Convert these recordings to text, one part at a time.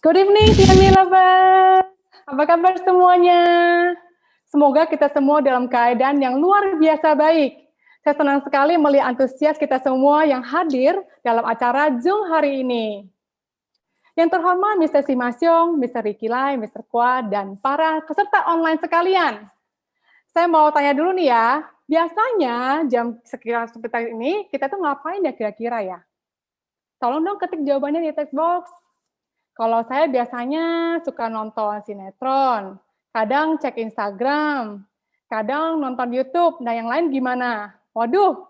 Good evening, Tiami Lovers. Apa kabar semuanya? Semoga kita semua dalam keadaan yang luar biasa baik. Saya senang sekali melihat antusias kita semua yang hadir dalam acara Zoom hari ini. Yang terhormat Mr. Simasyong, Mr. Ricky Lai, Mr. Kwa, dan para peserta online sekalian. Saya mau tanya dulu nih ya, biasanya jam sekitar seperti ini, kita tuh ngapain ya kira-kira ya? Tolong dong ketik jawabannya di text box. Kalau saya biasanya suka nonton sinetron, kadang cek Instagram, kadang nonton YouTube. Nah, yang lain gimana? Waduh,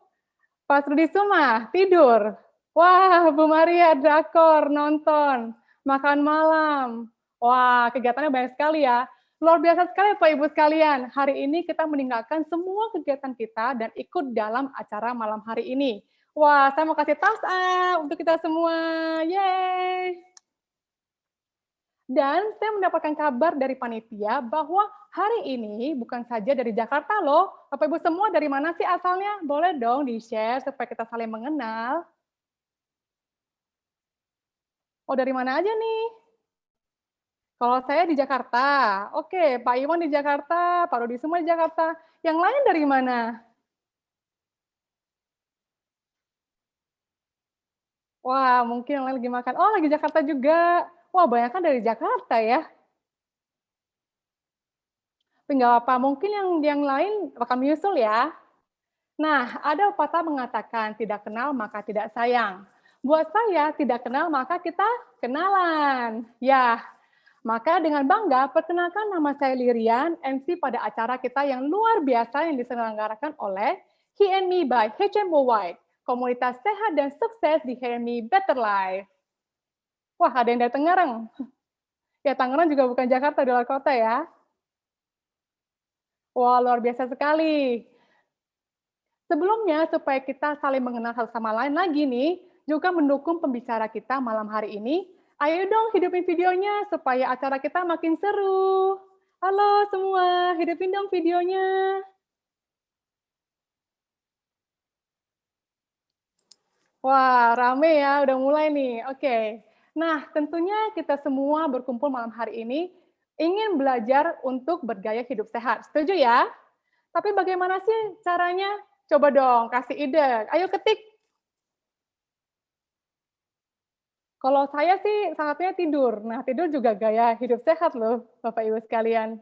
Pak Rudi Suma, tidur. Wah, Bu Maria, drakor, nonton, makan malam. Wah, kegiatannya banyak sekali ya. Luar biasa sekali Pak Ibu sekalian. Hari ini kita meninggalkan semua kegiatan kita dan ikut dalam acara malam hari ini. Wah, saya mau kasih thumbs up untuk kita semua. Yeay! Dan saya mendapatkan kabar dari panitia bahwa hari ini bukan saja dari Jakarta loh. Bapak Ibu semua dari mana sih asalnya? Boleh dong di-share supaya kita saling mengenal. Oh, dari mana aja nih? Kalau saya di Jakarta. Oke, Pak Iwan di Jakarta, Pak Rudi semua di Jakarta. Yang lain dari mana? Wah, mungkin yang lain lagi makan. Oh, lagi Jakarta juga. Wah, banyak kan dari Jakarta ya. Tapi nggak apa, mungkin yang lain bakal menyusul ya. Nah, ada pepatah mengatakan tidak kenal maka tidak sayang. Buat saya, tidak kenal maka kita kenalan. Ya, maka dengan bangga perkenalkan nama saya Lirian, MC pada acara kita yang luar biasa yang diselenggarakan oleh He and Me by HM Worldwide, komunitas sehat dan sukses di He and Me Better Life. Wah, ada yang dari Tangerang. Ya, Tangerang juga bukan Jakarta, di luar kota ya. Wah, luar biasa sekali. Sebelumnya, supaya kita saling mengenal satu sama lain lagi nih, juga mendukung pembicara kita malam hari ini, ayo dong hidupin videonya supaya acara kita makin seru. Halo semua, hidupin dong videonya. Wah, rame ya, udah mulai nih. Oke. Nah, tentunya kita semua berkumpul malam hari ini ingin belajar untuk bergaya hidup sehat. Setuju ya? Tapi bagaimana sih caranya? Coba dong, kasih ide. Ayo ketik. Kalau saya sih salah satunya tidur. Nah, tidur juga gaya hidup sehat loh, Bapak Ibu sekalian.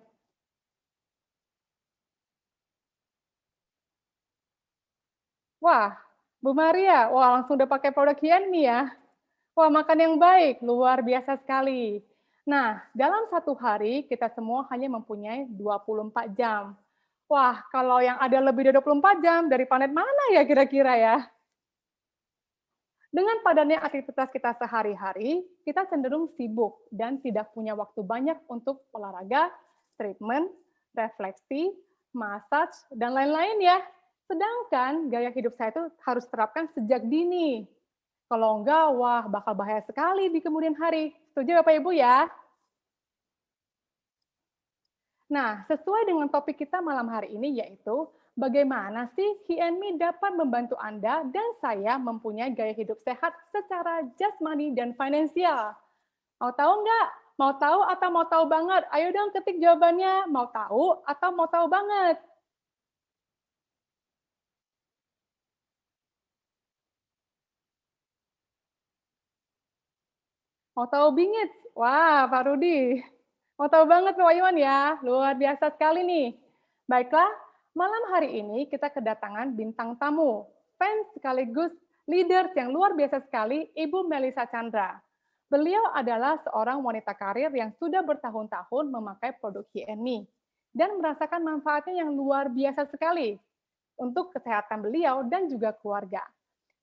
Wah, Bu Maria, wah langsung udah pakai produk Hienmi ya. Wah, makan yang baik, luar biasa sekali. Nah, dalam satu hari kita semua hanya mempunyai 24 jam. Wah, kalau yang ada lebih dari 24 jam, dari planet mana ya kira-kira ya? Dengan padannya aktivitas kita sehari-hari, kita cenderung sibuk dan tidak punya waktu banyak untuk olahraga, treatment, refleksi, massage, dan lain-lain ya. Sedangkan gaya hidup saya itu harus terapkan sejak dini. Kalau enggak, wah bakal bahaya sekali di kemudian hari. Setuju Bapak Ibu ya? Nah, sesuai dengan topik kita malam hari ini yaitu bagaimana sih HMI dapat membantu Anda dan saya mempunyai gaya hidup sehat secara jasmani dan finansial. Mau tahu nggak? Mau tahu atau mau tahu banget? Ayo dong ketik jawabannya. Mau tahu atau mau tahu banget? Mau tahu bingit? Wah, Pak Rudi. Mau tahu banget Pak Iwan ya? Luar biasa sekali nih. Baiklah, malam hari ini kita kedatangan bintang tamu, fans sekaligus leaders yang luar biasa sekali, Ibu Melisa Chandra. Beliau adalah seorang wanita karir yang sudah bertahun-tahun memakai produk HMI dan merasakan manfaatnya yang luar biasa sekali untuk kesehatan beliau dan juga keluarga.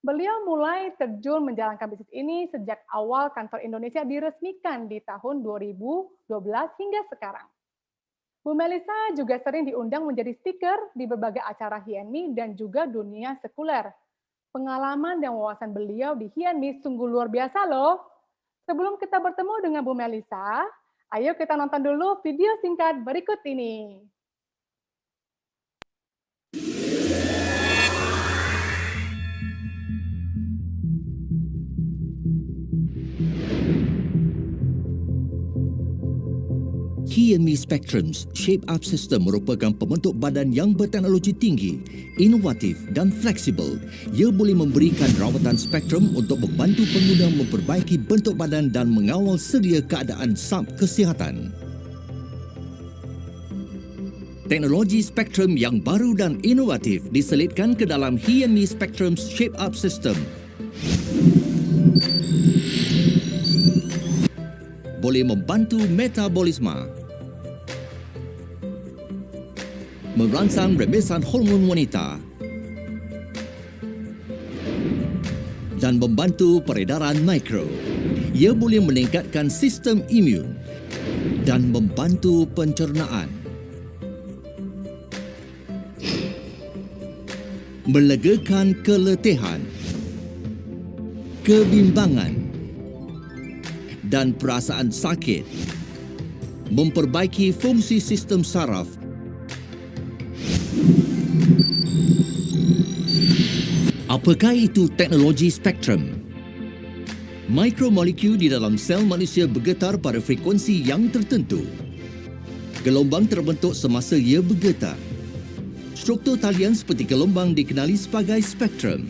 Beliau mulai terjun menjalankan bisnis ini sejak awal kantor Indonesia diresmikan di tahun 2012 hingga sekarang. Bu Melisa juga sering diundang menjadi speaker di berbagai acara HMI dan juga dunia sekuler. Pengalaman dan wawasan beliau di HMI sungguh luar biasa loh. Sebelum kita bertemu dengan Bu Melisa, ayo kita nonton dulu video singkat berikut ini. HME Spectrum's Shape Up System merupakan pembentuk badan yang berteknologi tinggi, inovatif dan fleksibel. Ia boleh memberikan rawatan spektrum untuk membantu pengguna memperbaiki bentuk badan dan mengawal sedia keadaan sub kesihatan. Teknologi spektrum yang baru dan inovatif diselitkan ke dalam HME Spectrum's Shape Up System. Boleh membantu metabolisme, merangsang rembesan hormon wanita dan membantu peredaran mikro. Ia boleh meningkatkan sistem imun dan membantu pencernaan. Melegakan keletihan, kebimbangan dan perasaan sakit. Memperbaiki fungsi sistem saraf. Apakah itu teknologi spektrum? Mikromolekul di dalam sel manusia bergetar pada frekuensi yang tertentu. Gelombang terbentuk semasa ia bergetar. Struktur talian seperti gelombang dikenali sebagai spektrum.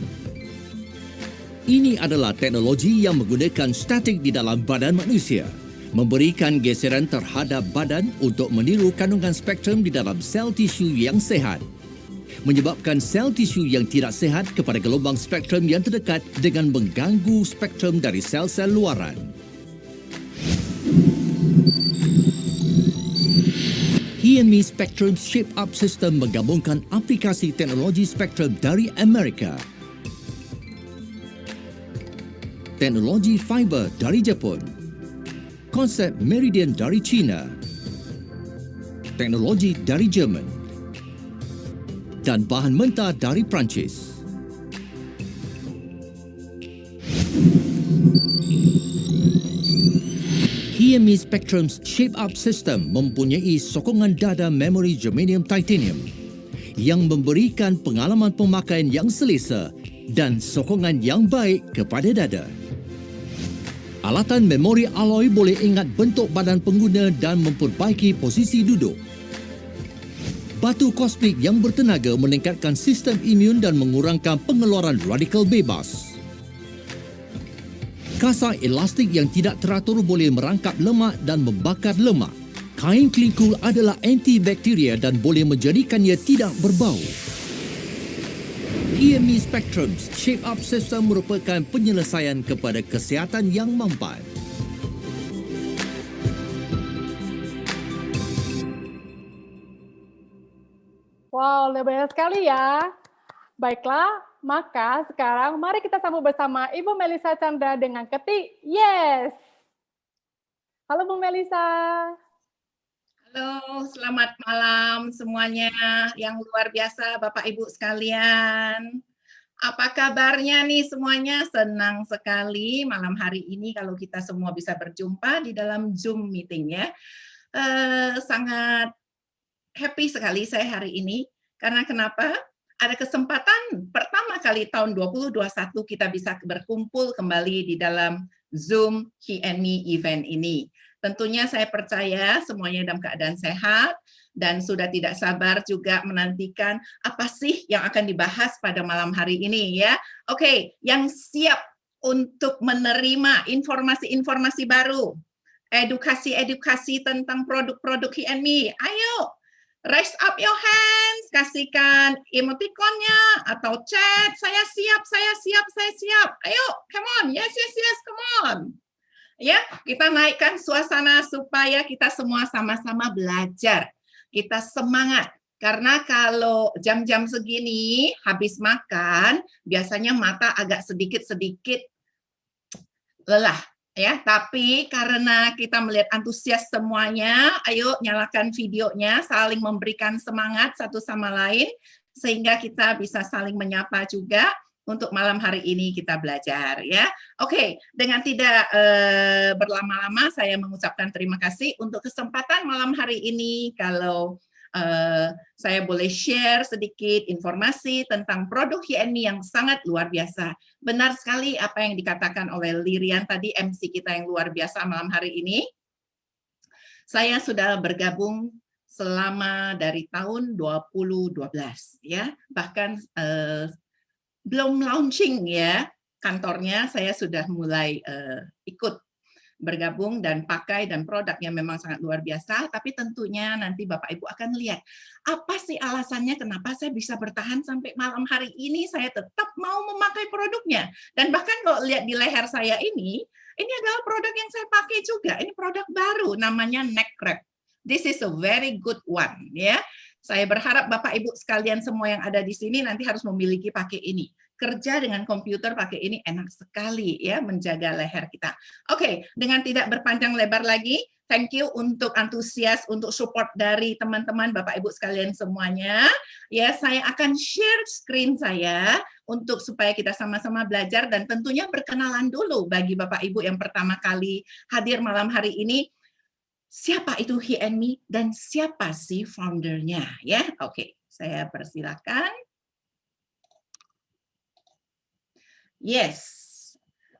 Ini adalah teknologi yang menggunakan statik di dalam badan manusia, memberikan geseran terhadap badan untuk meniru kandungan spektrum di dalam sel tisu yang sehat, menyebabkan sel tisu yang tidak sehat kepada gelombang spektrum yang terdekat dengan mengganggu spektrum dari sel-sel luaran. HME Spectrum Shape Up System menggabungkan aplikasi teknologi spektrum dari Amerika, teknologi fiber dari Jepun, konsep Meridian dari China, teknologi dari Jerman, dan bahan mentah dari Perancis. HME Spectrum's Shape Up System mempunyai sokongan dada memori germanium titanium yang memberikan pengalaman pemakaian yang selesa dan sokongan yang baik kepada dada. Alatan memori alloy boleh ingat bentuk badan pengguna dan memperbaiki posisi duduk. Batu kosmik yang bertenaga meningkatkan sistem imun dan mengurangkan pengeluaran radikal bebas. Kasar elastik yang tidak teratur boleh merangkap lemak dan membakar lemak. Kain kelingkul adalah antibakteria dan boleh menjadikannya tidak berbau. HME Spectrum's Shape Up System merupakan penyelesaian kepada kesihatan yang mampat. Wow, luar biasa sekali ya. Baiklah, maka sekarang mari kita sambut bersama Ibu Melisa Chandra dengan ketik yes. Halo Bu Melisa. Halo, selamat malam semuanya yang luar biasa Bapak Ibu sekalian. Apa kabarnya nih semuanya? Senang sekali malam hari ini kalau kita semua bisa berjumpa di dalam Zoom meeting ya. Sangat happy sekali saya hari ini. Karena kenapa? Ada kesempatan pertama kali tahun 2021 kita bisa berkumpul kembali di dalam Zoom HME event ini. Tentunya saya percaya semuanya dalam keadaan sehat dan sudah tidak sabar juga menantikan apa sih yang akan dibahas pada malam hari ini ya. Oke, yang siap untuk menerima informasi-informasi baru, edukasi-edukasi tentang produk-produk HME, ayo raise up your hands, kasihkan emoticonnya atau chat, saya siap, saya siap, saya siap. Ayo, come on, yes, yes, yes, come on. Ya, kita naikkan suasana supaya kita semua sama-sama belajar. Kita semangat. Karena kalau jam-jam segini habis makan, biasanya mata agak sedikit-sedikit lelah. Ya, tapi karena kita melihat antusias semuanya, ayo nyalakan videonya, saling memberikan semangat satu sama lain, sehingga kita bisa saling menyapa juga. Untuk malam hari ini kita belajar ya. Oke, dengan tidak berlama-lama saya mengucapkan terima kasih untuk kesempatan malam hari ini. Kalau saya boleh share sedikit informasi tentang produk HME yang sangat luar biasa. Benar sekali apa yang dikatakan oleh Lirian tadi, MC kita yang luar biasa malam hari ini. Saya sudah bergabung selama dari tahun 2012 ya. Bahkan belum launching ya kantornya, saya sudah mulai ikut bergabung dan pakai, dan produknya memang sangat luar biasa. Tapi tentunya nanti Bapak Ibu akan lihat apa sih alasannya kenapa saya bisa bertahan sampai malam hari ini, saya tetap mau memakai produknya. Dan bahkan kalau lihat di leher saya ini adalah produk yang saya pakai juga. Ini produk baru namanya neck wrap. This is a very good one ya. Saya berharap Bapak Ibu sekalian semua yang ada di sini nanti harus memiliki pakai ini. Kerja dengan komputer pakai ini enak sekali ya, menjaga leher kita. Oke, dengan tidak berpanjang lebar lagi, thank you untuk antusias, untuk support dari teman-teman Bapak Ibu sekalian semuanya. Ya, saya akan share screen saya untuk supaya kita sama-sama belajar, dan tentunya berkenalan dulu bagi Bapak Ibu yang pertama kali hadir malam hari ini. Siapa itu He and Me dan siapa sih foundernya ya? Oke, saya persilakan. Yes.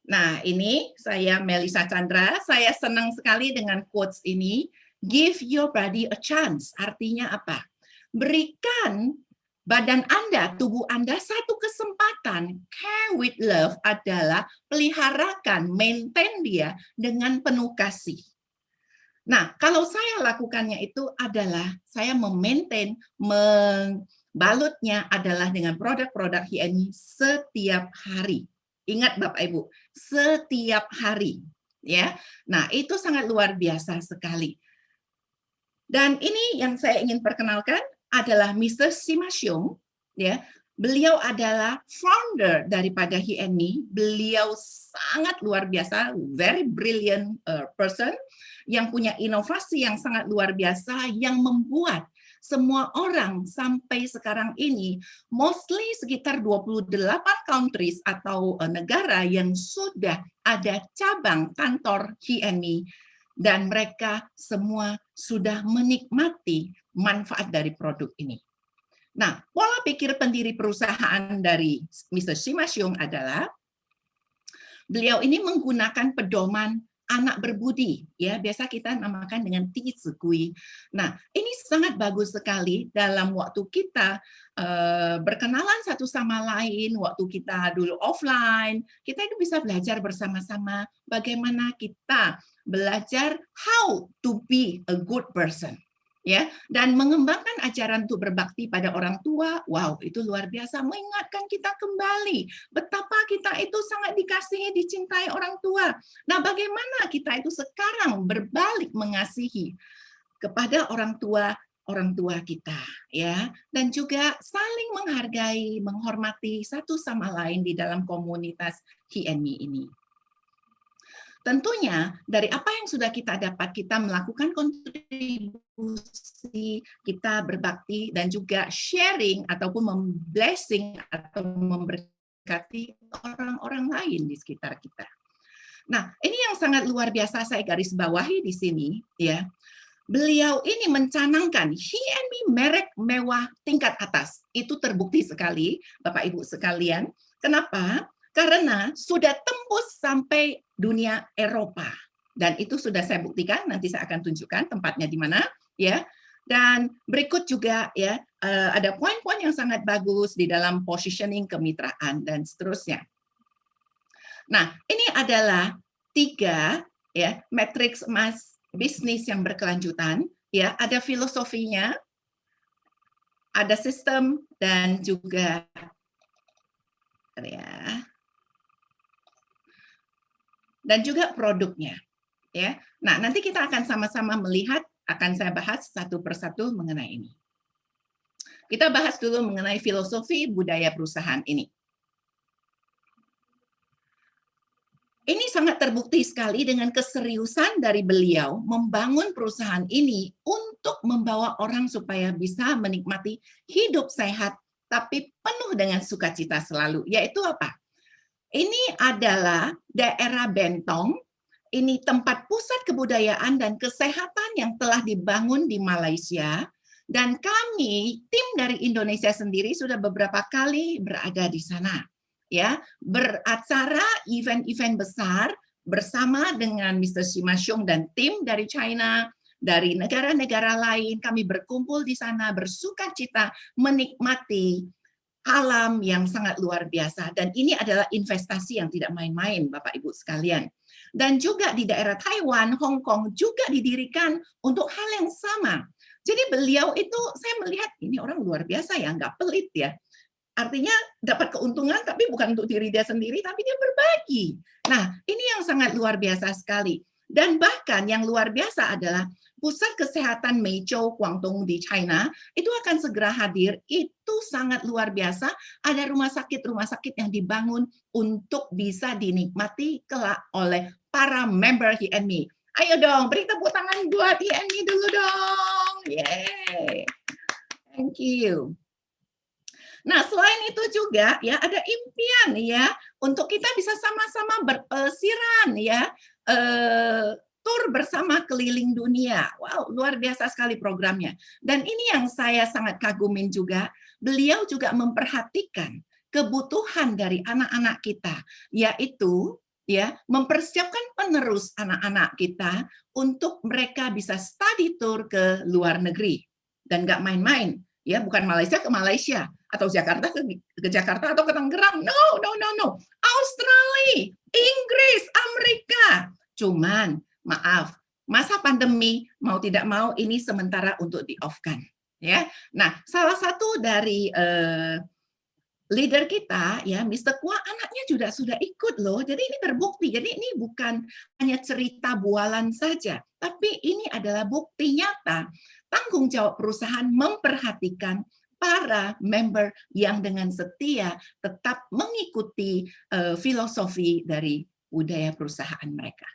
Nah, ini saya Melisa Chandra. Saya senang sekali dengan quotes ini. Give your body a chance. Artinya apa? Berikan badan Anda, tubuh Anda satu kesempatan. Care with love adalah peliharakan, maintain dia dengan penuh kasih. Nah, kalau saya lakukannya itu adalah saya memaintain, balutnya adalah dengan produk-produk He and Me setiap hari. Ingat Bapak Ibu, setiap hari ya. Nah, itu sangat luar biasa sekali. Dan ini yang saya ingin perkenalkan adalah Mr. Sima Xiong ya. Beliau adalah founder daripada He and Me. Beliau sangat luar biasa, very brilliant person yang punya inovasi yang sangat luar biasa yang membuat semua orang sampai sekarang ini, mostly sekitar 28 countries atau negara yang sudah ada cabang kantor He and Me, dan mereka semua sudah menikmati manfaat dari produk ini. Nah, pola pikir pendiri perusahaan dari Mr. Sima Xiong adalah beliau ini menggunakan pedoman anak berbudi, ya biasa kita namakan dengan Ti Zi Gui. Nah, ini sangat bagus sekali dalam waktu kita berkenalan satu sama lain, waktu kita dulu offline, kita itu bisa belajar bersama-sama bagaimana kita belajar how to be a good person. Ya, dan mengembangkan ajaran untuk berbakti pada orang tua. Wow, itu luar biasa, mengingatkan kita kembali betapa kita itu sangat dikasihi, dicintai orang tua. Nah, bagaimana kita itu sekarang berbalik mengasihi kepada orang tua kita, ya, dan juga saling menghargai, menghormati satu sama lain di dalam komunitas He and Me ini. Tentunya dari apa yang sudah kita dapat, kita melakukan kontribusi, kita berbakti, dan juga sharing ataupun memblessing atau memberkati orang-orang lain di sekitar kita. Nah, ini yang sangat luar biasa saya garis bawahi di sini, ya. Beliau ini mencanangkan He and Me merek mewah tingkat atas. Itu terbukti sekali, Bapak Ibu sekalian. Kenapa? Karena sudah tembus sampai dunia Eropa, dan itu sudah saya buktikan. Nanti saya akan tunjukkan tempatnya di mana, ya. Dan berikut juga ya ada poin-poin yang sangat bagus di dalam positioning kemitraan dan seterusnya. Nah, ini adalah 3 ya matriks emas bisnis yang berkelanjutan. Ya, ada filosofinya, ada sistem, dan juga ya. Dan juga produknya, ya. Nah, nanti kita akan sama-sama melihat, akan saya bahas satu persatu mengenai ini. Kita bahas dulu mengenai filosofi budaya perusahaan ini. Ini sangat terbukti sekali dengan keseriusan dari beliau membangun perusahaan ini untuk membawa orang supaya bisa menikmati hidup sehat, tapi penuh dengan sukacita selalu. Yaitu apa? Ini adalah daerah Bentong, ini tempat pusat kebudayaan dan kesehatan yang telah dibangun di Malaysia, dan kami, tim dari Indonesia sendiri sudah beberapa kali berada di sana, ya, beracara event-event besar bersama dengan Mr. Sima Xiong dan tim dari China, dari negara-negara lain. Kami berkumpul di sana, bersukacita, menikmati alam yang sangat luar biasa. Dan ini adalah investasi yang tidak main-main, Bapak Ibu sekalian. Dan juga di daerah Taiwan, Hong Kong juga didirikan untuk hal yang sama. Jadi beliau itu, saya melihat ini orang luar biasa ya, nggak pelit ya. Artinya dapat keuntungan, tapi bukan untuk diri dia sendiri, tapi dia berbagi. Nah, ini yang sangat luar biasa sekali. Dan bahkan yang luar biasa adalah Pusat Kesehatan Meizhou Guangdong di China itu akan segera hadir. Itu sangat luar biasa. Ada rumah sakit yang dibangun untuk bisa dinikmati kelak oleh para member HNMI. Ayo dong, beri tepuk tangan buat HNMI dulu dong. Yeay. Thank you. Nah, selain itu juga ya ada impian ya untuk kita bisa sama-sama berpelesiran ya, tur bersama keliling dunia. Wow, luar biasa sekali programnya. Dan ini yang saya sangat kagumin juga, beliau juga memperhatikan kebutuhan dari anak-anak kita, yaitu ya mempersiapkan penerus anak-anak kita untuk mereka bisa study tour ke luar negeri. Dan nggak main-main, ya bukan Malaysia ke Malaysia, atau Jakarta ke Jakarta atau ke Tangerang. No. Australia, Inggris, Amerika. Cuman maaf, masa pandemi mau tidak mau ini sementara untuk di-off-kan, ya. Nah, salah satu dari leader kita ya, Mr. Kwa, anaknya juga sudah ikut loh. Jadi ini terbukti. Jadi ini bukan hanya cerita bualan saja, tapi ini adalah bukti nyata tanggung jawab perusahaan memperhatikan para member yang dengan setia tetap mengikuti filosofi dari budaya perusahaan mereka.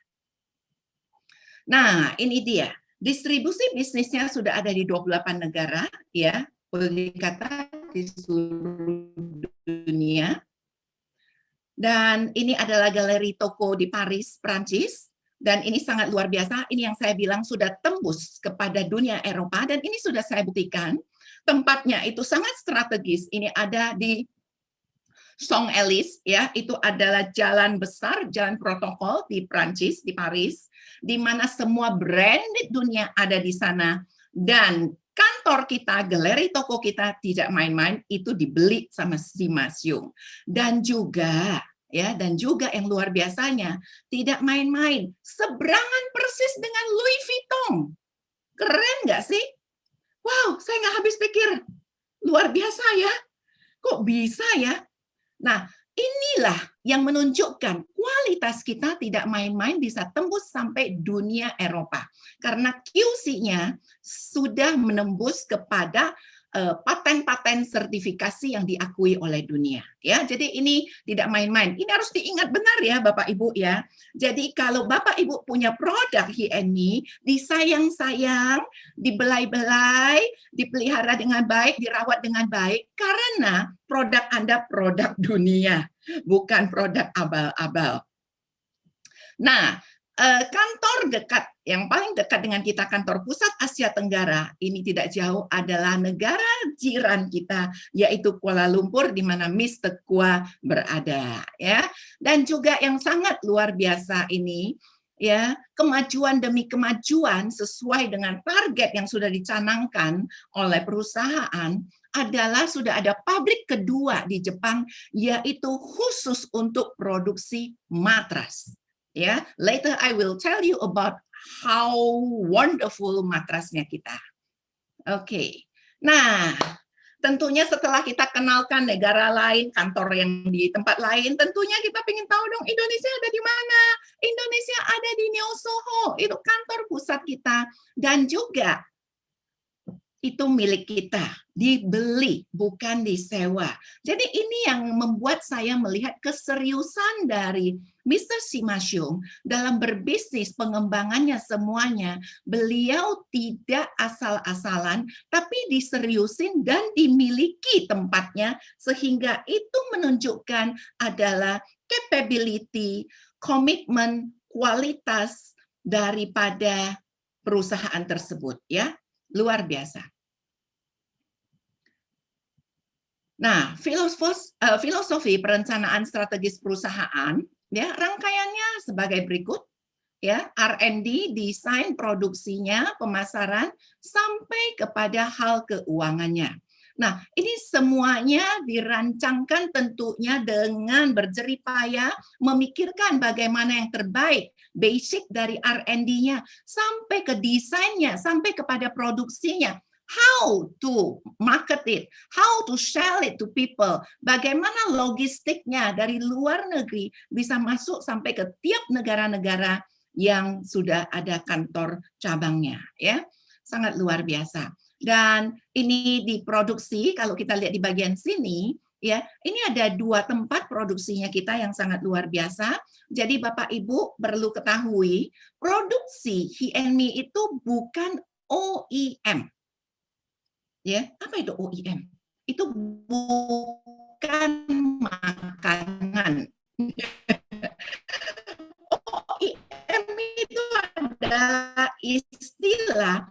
Nah, ini dia. Distribusi bisnisnya sudah ada di 28 negara, ya, boleh dikata di seluruh dunia. Dan ini adalah galeri toko di Paris, Prancis. Dan ini sangat luar biasa. Ini yang saya bilang sudah tembus kepada dunia Eropa. Dan ini sudah saya buktikan. Tempatnya itu sangat strategis. Ini ada di Champs-Élysées, ya, itu adalah jalan besar, jalan protokol di Prancis, di Paris, di mana semua branded dunia ada di sana. Dan kantor kita, galeri toko kita tidak main-main, itu dibeli sama si Mas Yung. Dan juga yang luar biasanya tidak main-main, seberangan persis dengan Louis Vuitton. Keren nggak sih? Wow, saya nggak habis pikir. Luar biasa ya. Kok bisa ya? Nah, inilah yang menunjukkan kualitas kita tidak main-main bisa tembus sampai dunia Eropa. Karena QC-nya sudah menembus kepada paten-paten sertifikasi yang diakui oleh dunia. Ya, jadi ini tidak main-main. Ini harus diingat benar ya Bapak Ibu ya. Jadi kalau Bapak Ibu punya produk HNMI, disayang-sayang, dibelai-belai, dipelihara dengan baik, dirawat dengan baik, karena produk Anda produk dunia, bukan produk abal-abal. Nah, kantor dekat, yang paling dekat dengan kita, kantor pusat Asia Tenggara, ini tidak jauh adalah negara jiran kita, yaitu Kuala Lumpur, di mana Mr. Kwa berada. Ya. Dan juga yang sangat luar biasa ini, ya, kemajuan demi kemajuan sesuai dengan target yang sudah dicanangkan oleh perusahaan, adalah sudah ada pabrik kedua di Jepang, yaitu khusus untuk produksi matras. Ya, later I will tell you about how wonderful matrasnya kita. Oke. Nah, tentunya setelah kita kenalkan negara lain, kantor yang di tempat lain, tentunya kita ingin tahu dong Indonesia ada di mana? Indonesia ada di Neo Soho, itu kantor pusat kita, dan juga itu milik kita, dibeli, bukan disewa. Jadi ini yang membuat saya melihat keseriusan dari Mr. Simasyung dalam berbisnis, pengembangannya semuanya. Beliau tidak asal-asalan, tapi diseriusin dan dimiliki tempatnya, sehingga itu menunjukkan adalah capability, komitmen, kualitas daripada perusahaan tersebut, ya, luar biasa. Nah, filosofi perencanaan strategis perusahaan, ya, rangkaiannya sebagai berikut. ya, R&D, desain produksinya, pemasaran, sampai kepada hal keuangannya. Nah, ini semuanya dirancangkan tentunya dengan berjerih payah, memikirkan bagaimana yang terbaik, basic dari R&D-nya, sampai ke desainnya, sampai kepada produksinya. How to market it, how to sell it to people, bagaimana logistiknya dari luar negeri bisa masuk sampai ke tiap negara-negara yang sudah ada kantor cabangnya, ya, sangat luar biasa. Dan ini diproduksi, kalau kita lihat di bagian sini, ya, ini ada 2 tempat produksinya kita yang sangat luar biasa. Jadi Bapak Ibu perlu ketahui, produksi Hi&Mi itu bukan OEM. Ya, apa itu OEM? Itu bukan makanan. OEM itu adalah istilah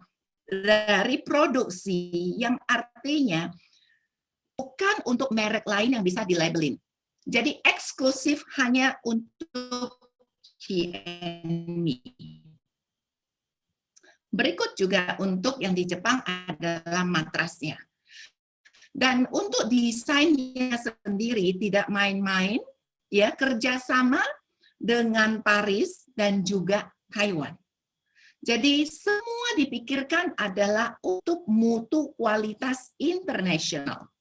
dari produksi yang artinya bukan untuk merek lain yang bisa dilabelin. Jadi eksklusif hanya untuk Hi&Mi. Berikut juga untuk yang di Jepang adalah matrasnya. Dan untuk desainnya sendiri tidak main-main, ya, kerjasama dengan Paris dan juga Taiwan. Jadi semua dipikirkan adalah untuk mutu kualitas internasional.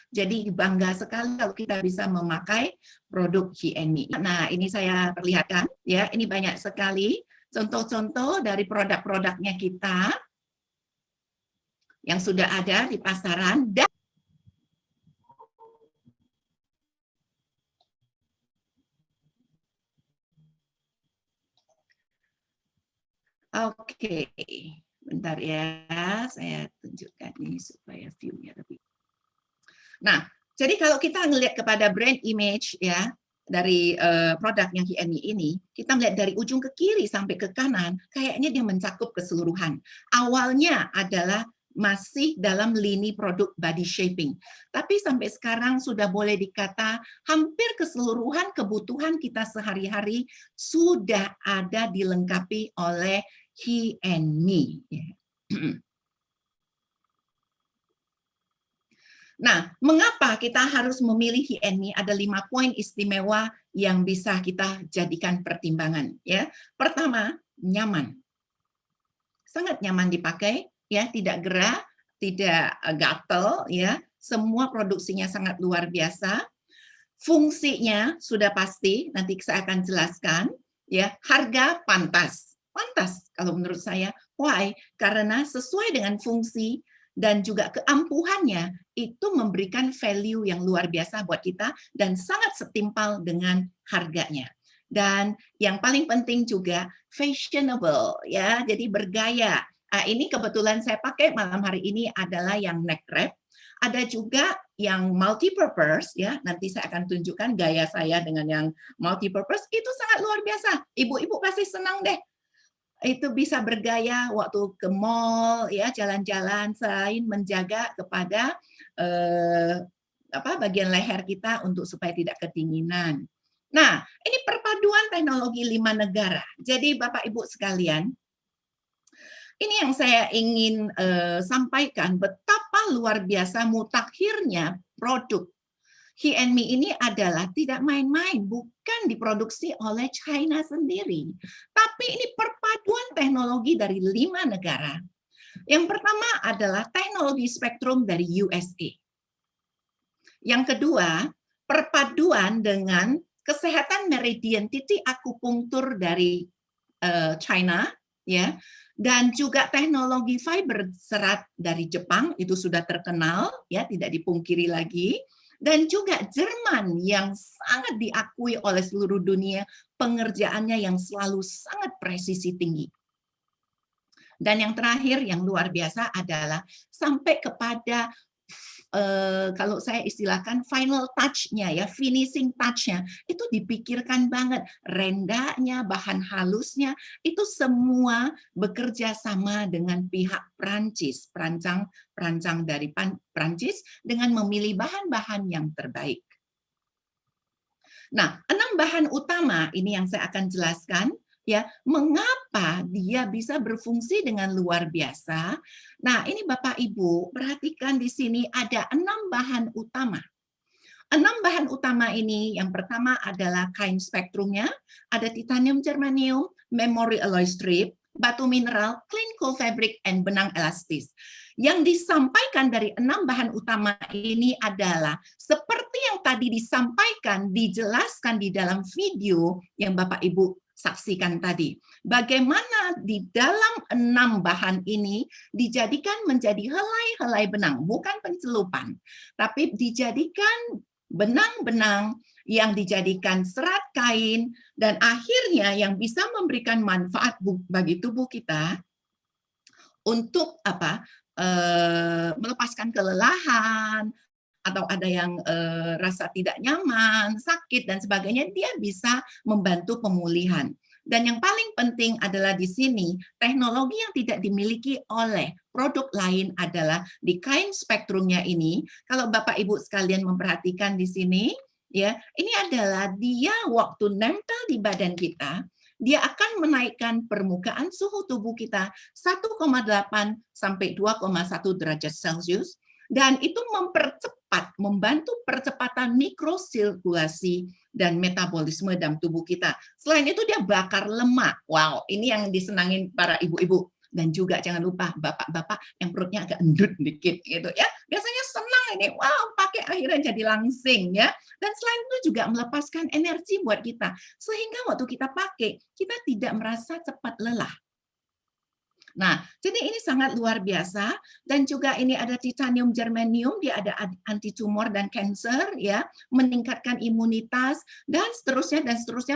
Jadi bangga sekali kalau kita bisa memakai produk Hi&Mi. Nah, ini saya perlihatkan, ya, ini banyak sekali contoh-contoh dari produk-produknya kita yang sudah ada di pasaran. Dan oke, bentar ya, saya tunjukkan ini supaya view-nya lebih. Nah, jadi kalau kita ngelihat kepada brand image, ya, dari produk yang Hi&Mi ini, kita melihat dari ujung ke kiri sampai ke kanan, kayaknya dia mencakup keseluruhan. Awalnya adalah masih dalam lini produk body shaping, tapi sampai sekarang sudah boleh dikata hampir keseluruhan kebutuhan kita sehari-hari sudah ada dilengkapi oleh Hi&Mi. Nah, mengapa kita harus memilih Hi&Mi? Ada 5 poin istimewa yang bisa kita jadikan pertimbangan. Ya, pertama, nyaman, sangat nyaman dipakai, ya, tidak gerah, tidak gatel, ya, semua produksinya sangat luar biasa. Fungsinya sudah pasti, nanti saya akan jelaskan, ya. Harga pantas kalau menurut saya. Why? Karena sesuai dengan fungsi dan juga keampuhannya itu memberikan value yang luar biasa buat kita dan sangat setimpal dengan harganya. Dan yang paling penting juga fashionable, ya, jadi bergaya. Ini kebetulan saya pakai malam hari ini adalah yang neck wrap. Ada juga yang multi-purpose, ya, nanti saya akan tunjukkan gaya saya dengan yang multi-purpose, itu sangat luar biasa. Ibu-ibu pasti senang deh. Itu bisa bergaya waktu ke mall, ya, jalan-jalan, selain menjaga kepada bagian leher kita untuk supaya tidak kedinginan. Nah, ini perpaduan teknologi 5 negara. Jadi Bapak Ibu sekalian, ini yang saya ingin sampaikan, betapa luar biasa mutakhirnya produk Hi&Mi ini adalah tidak main-main, bukan diproduksi oleh China sendiri, tapi ini perpaduan teknologi dari 5 negara. Yang pertama adalah teknologi spektrum dari USA. Yang kedua, perpaduan dengan kesehatan meridian titik akupunktur dari China, ya, dan juga teknologi fiber serat dari Jepang, itu sudah terkenal, ya, tidak dipungkiri lagi. Dan juga Jerman yang sangat diakui oleh seluruh dunia, pengerjaannya yang selalu sangat presisi tinggi. Dan yang terakhir yang luar biasa adalah sampai kepada kalau saya istilahkan final touch-nya, ya, finishing touch-nya, itu dipikirkan banget. Rendahnya, bahan halusnya, itu semua bekerja sama dengan pihak Prancis, perancang dari Prancis, dengan memilih bahan-bahan yang terbaik. Nah, 6 bahan utama ini yang saya akan jelaskan. Ya, mengapa dia bisa berfungsi dengan luar biasa? Nah, ini Bapak Ibu, perhatikan di sini ada 6 bahan utama. 6 bahan utama ini, yang pertama adalah kain spektrumnya, ada titanium germanium, memory alloy strip, batu mineral, clean cool fabric, and benang elastis. Yang disampaikan dari 6 bahan utama ini adalah seperti yang tadi disampaikan, dijelaskan di dalam video yang Bapak Ibu saksikan tadi. Bagaimana di dalam 6 bahan ini dijadikan menjadi helai-helai benang, bukan pencelupan, tapi dijadikan benang-benang yang dijadikan serat kain, dan akhirnya yang bisa memberikan manfaat bagi tubuh kita untuk melepaskan kelelahan, atau ada yang rasa tidak nyaman, sakit, dan sebagainya, dia bisa membantu pemulihan. Dan yang paling penting adalah di sini, teknologi yang tidak dimiliki oleh produk lain adalah di kain spektrumnya ini. Kalau Bapak Ibu sekalian memperhatikan di sini, ya, ini adalah dia waktu nempel di badan kita, dia akan menaikkan permukaan suhu tubuh kita 1,8 sampai 2,1 derajat Celcius, dan itu membantu percepatan mikrosirkulasi dan metabolisme dalam tubuh kita. Selain itu dia bakar lemak. Wow, ini yang disenangin para ibu-ibu. Dan juga jangan lupa bapak-bapak yang perutnya agak endut dikit gitu ya. Biasanya senang ini, wow, pakai akhirnya jadi langsing ya. Dan selain itu juga melepaskan energi buat kita. Sehingga waktu kita pakai, kita tidak merasa cepat lelah. Nah, jadi ini sangat luar biasa, dan juga ini ada titanium germanium, dia ada anti tumor dan kanker ya, meningkatkan imunitas dan seterusnya,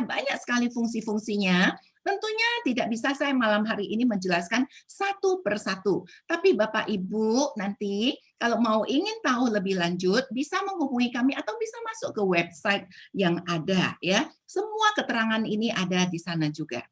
banyak sekali fungsi-fungsinya. Tentunya tidak bisa saya malam hari ini menjelaskan satu persatu. Tapi Bapak Ibu nanti kalau mau ingin tahu lebih lanjut bisa menghubungi kami atau bisa masuk ke website yang ada ya. Semua keterangan ini ada di sana juga.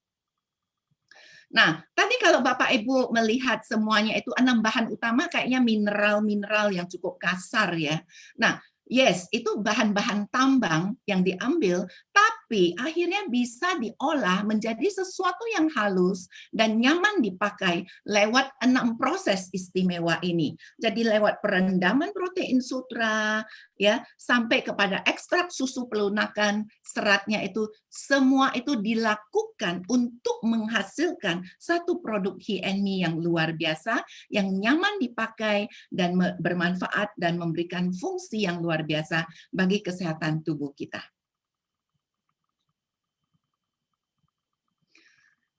Nah, tadi kalau Bapak Ibu melihat semuanya itu 6 bahan utama kayaknya mineral-mineral yang cukup kasar ya. Nah, yes, itu bahan-bahan tambang yang diambil, tapi akhirnya bisa diolah menjadi sesuatu yang halus dan nyaman dipakai lewat 6 proses istimewa ini. Jadi lewat perendaman protein sutra, ya, sampai kepada ekstrak susu pelunakan, seratnya itu, semua itu dilakukan untuk menghasilkan satu produk He&Me yang luar biasa, yang nyaman dipakai dan bermanfaat dan memberikan fungsi yang luar biasa bagi kesehatan tubuh kita.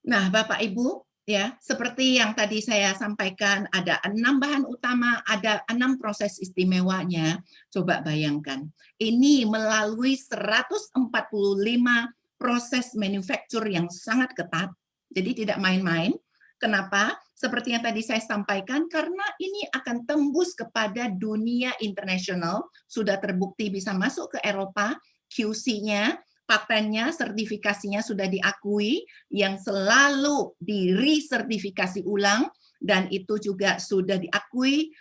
Nah, Bapak Ibu, ya, seperti yang tadi saya sampaikan, ada 6 bahan utama, ada 6 proses istimewanya. Coba bayangkan, ini melalui 145 proses manufacture yang sangat ketat, jadi tidak main-main. Kenapa? Seperti yang tadi saya sampaikan, karena ini akan tembus kepada dunia internasional, sudah terbukti bisa masuk ke Eropa, QC-nya, patennya, sertifikasinya sudah diakui, yang selalu di-resertifikasi ulang, dan itu juga sudah diakui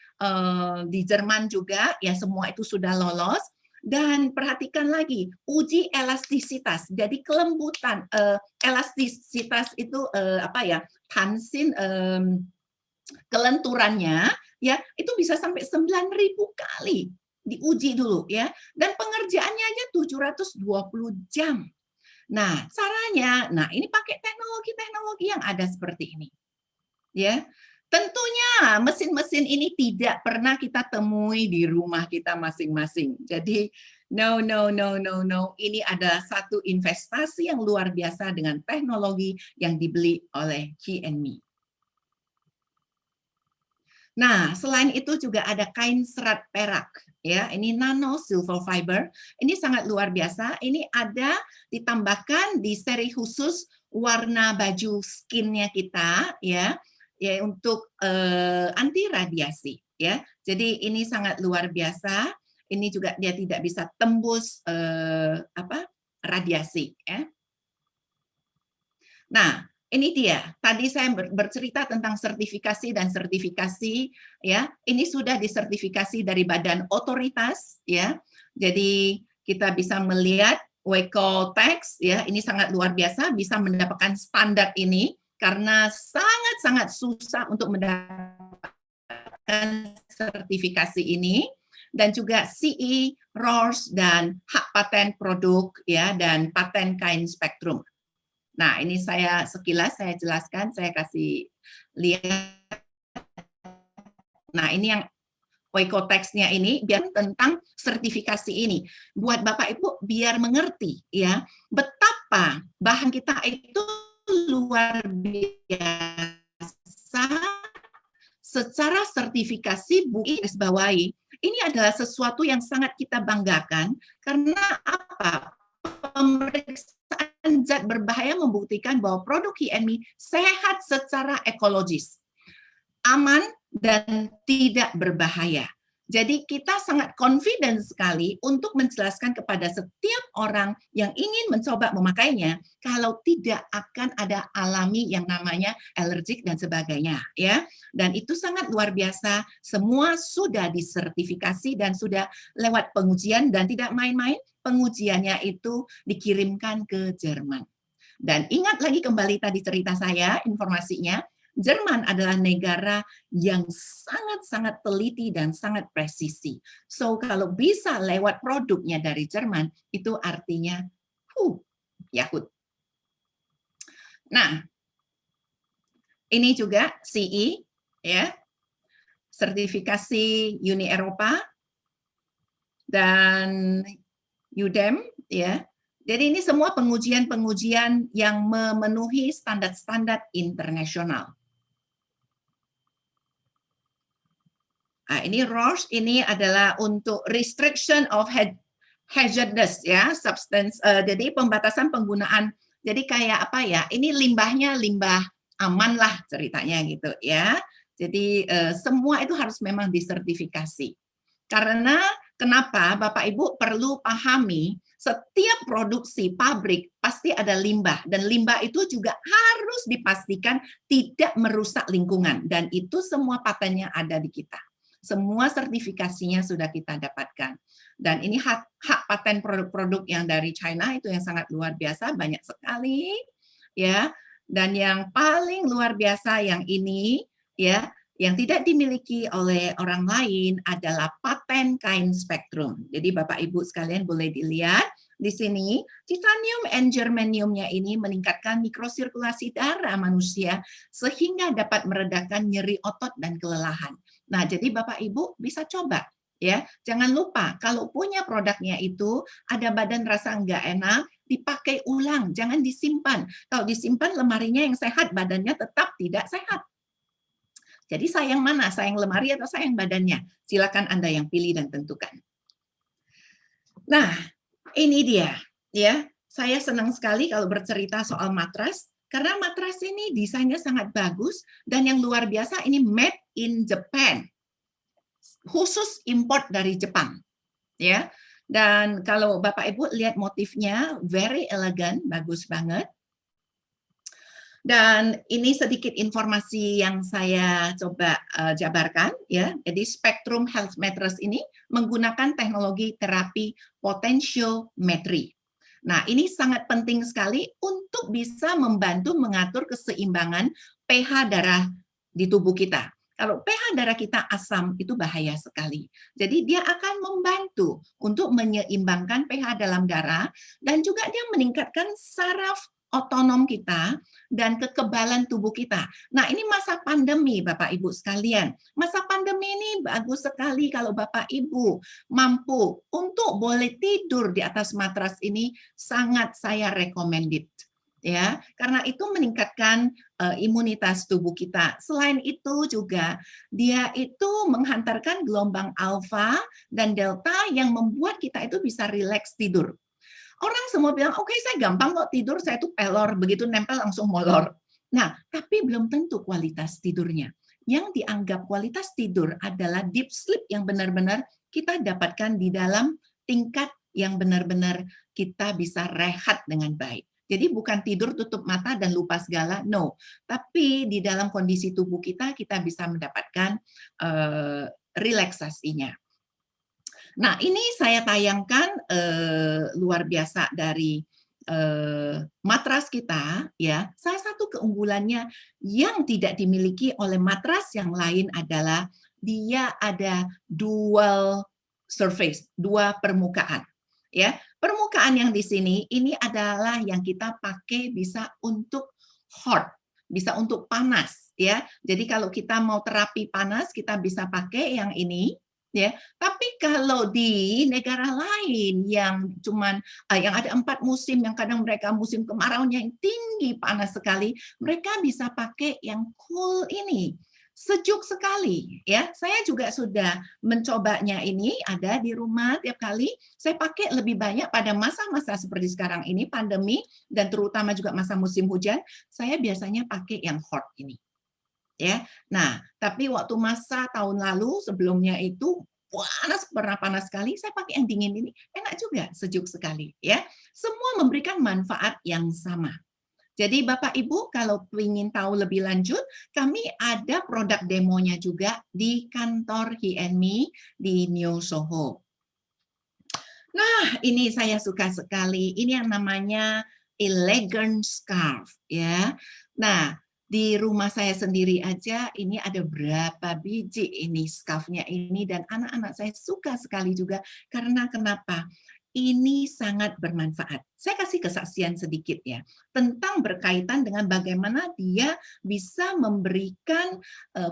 di Jerman juga, ya semua itu sudah lolos. Dan perhatikan lagi, uji elastisitas, jadi kelembutan, elastisitas itu tansin, kelenturannya, ya itu bisa sampai 9.000 kali. Diuji dulu ya, dan pengerjaannya aja 720 jam. Nah, caranya, nah ini pakai teknologi-teknologi yang ada seperti ini. Ya. Tentunya mesin-mesin ini tidak pernah kita temui di rumah kita masing-masing. Jadi no, ini ada satu investasi yang luar biasa dengan teknologi yang dibeli oleh He&Me. Nah, selain itu juga ada kain serat perak, ya. Ini nano silver fiber. Ini sangat luar biasa. Ini ada ditambahkan di seri khusus warna baju skinnya kita, ya untuk anti radiasi, ya. Jadi ini sangat luar biasa. Ini juga dia tidak bisa tembus radiasi, ya. Nah, ini dia. Tadi saya bercerita tentang sertifikasi dan sertifikasi, ya. Ini sudah disertifikasi dari badan otoritas, ya. Jadi kita bisa melihat, Oikotex ya, ini sangat luar biasa bisa mendapatkan standar ini karena sangat-sangat susah untuk mendapatkan sertifikasi ini, dan juga CE, RORS, dan hak paten produk ya, dan paten kain spektrum. Nah, ini saya sekilas saya jelaskan, saya kasih lihat. Nah, ini yang Oikotex-nya ini biar tentang sertifikasi ini. Buat Bapak Ibu biar mengerti ya betapa bahan kita itu luar biasa secara sertifikasi. Bu bawahi. Ini adalah sesuatu yang sangat kita banggakan karena apa? Pemeriksaan zat berbahaya membuktikan bahwa produk HMI sehat secara ekologis, aman, dan tidak berbahaya. Jadi kita sangat confident sekali untuk menjelaskan kepada setiap orang yang ingin mencoba memakainya kalau tidak akan ada alami yang namanya alergik dan sebagainya ya. Dan itu sangat luar biasa, semua sudah disertifikasi dan sudah lewat pengujian dan tidak main-main, pengujiannya itu dikirimkan ke Jerman. Dan ingat lagi kembali tadi cerita saya, informasinya, Jerman adalah negara yang sangat-sangat teliti dan sangat presisi. So, kalau bisa lewat produknya dari Jerman, itu artinya, Yahut. Nah, ini juga CE, ya, sertifikasi Uni Eropa, dan UDEM, ya. Jadi ini semua pengujian-pengujian yang memenuhi standar-standar internasional. Nah, ini RORS ini adalah untuk restriction of hazardous ya substance. Jadi pembatasan penggunaan. Jadi kayak apa ya? Ini limbahnya limbah aman lah ceritanya gitu ya. Jadi semua itu harus memang disertifikasi. Karena kenapa Bapak Ibu perlu pahami setiap produksi pabrik pasti ada limbah dan limbah itu juga harus dipastikan tidak merusak lingkungan dan itu semua patennya ada di kita. Semua sertifikasinya sudah kita dapatkan. Dan ini hak paten produk-produk yang dari China itu yang sangat luar biasa, banyak sekali ya. Dan yang paling luar biasa yang ini ya, yang tidak dimiliki oleh orang lain adalah paten kain spektrum. Jadi Bapak Ibu sekalian boleh dilihat di sini, titanium and germaniumnya ini meningkatkan mikrosirkulasi darah manusia sehingga dapat meredakan nyeri otot dan kelelahan. Nah, jadi Bapak Ibu bisa coba ya. Jangan lupa kalau punya produknya itu ada badan rasa enggak enak, dipakai ulang, jangan disimpan. Kalau disimpan lemarinya yang sehat, badannya tetap tidak sehat. Jadi sayang mana? Sayang lemari atau sayang badannya? Silakan Anda yang pilih dan tentukan. Nah, ini dia ya. Saya senang sekali kalau bercerita soal matras karena matras ini desainnya sangat bagus dan yang luar biasa ini made in Japan. Khusus import dari Jepang. Ya. Dan kalau Bapak Ibu lihat motifnya very elegant, bagus banget. Dan ini sedikit informasi yang saya coba jabarkan ya. Jadi Spectrum Health Mattress ini menggunakan teknologi terapi potentiometri. Nah, ini sangat penting sekali untuk bisa membantu mengatur keseimbangan pH darah di tubuh kita. Kalau pH darah kita asam itu bahaya sekali. Jadi dia akan membantu untuk menyeimbangkan pH dalam darah dan juga dia meningkatkan saraf otonom kita dan kekebalan tubuh kita. Nah, ini masa pandemi Bapak Ibu sekalian. Masa pandemi ini bagus sekali kalau Bapak Ibu mampu untuk boleh tidur di atas matras ini, sangat saya recommended. Ya, karena itu meningkatkan imunitas tubuh kita. Selain itu juga dia itu menghantarkan gelombang alfa dan delta yang membuat kita itu bisa rileks tidur. Orang semua bilang, oke, saya gampang kok tidur, saya tuh pelor, begitu nempel langsung molor. Nah, tapi belum tentu kualitas tidurnya. Yang dianggap kualitas tidur adalah deep sleep yang benar-benar kita dapatkan di dalam tingkat yang benar-benar kita bisa rehat dengan baik. Jadi bukan tidur tutup mata dan lupa segala, no. Tapi di dalam kondisi tubuh kita bisa mendapatkan relaksasinya. Nah, ini saya tayangkan luar biasa dari matras kita, ya. Salah satu keunggulannya yang tidak dimiliki oleh matras yang lain adalah dia ada dual surface, dua permukaan, ya. Permukaan yang di sini ini adalah yang kita pakai bisa untuk hot, bisa untuk panas, ya. Jadi kalau kita mau terapi panas, kita bisa pakai yang ini, ya. Tapi kalau di negara lain yang cuman yang ada 4 musim, yang kadang mereka musim kemaraunya yang tinggi panas sekali, mereka bisa pakai yang cool ini, sejuk sekali, ya. Saya juga sudah mencobanya, ini ada di rumah tiap kali. Saya pakai lebih banyak pada masa-masa seperti sekarang ini, pandemi, dan terutama juga masa musim hujan, saya biasanya pakai yang hot ini. Ya. Nah, tapi waktu masa tahun lalu sebelumnya itu pernah panas sekali, saya pakai yang dingin ini, enak juga, sejuk sekali, ya. Semua memberikan manfaat yang sama. Jadi Bapak Ibu kalau ingin tahu lebih lanjut, kami ada produk demonya juga di kantor He&Me di New Soho. Nah, ini saya suka sekali. Ini yang namanya elegant scarf, ya. Nah, di rumah saya sendiri aja ini ada berapa biji ini scarf-nya ini, dan anak-anak saya suka sekali juga karena kenapa? Ini sangat bermanfaat. Saya kasih kesaksian sedikit ya tentang berkaitan dengan bagaimana dia bisa memberikan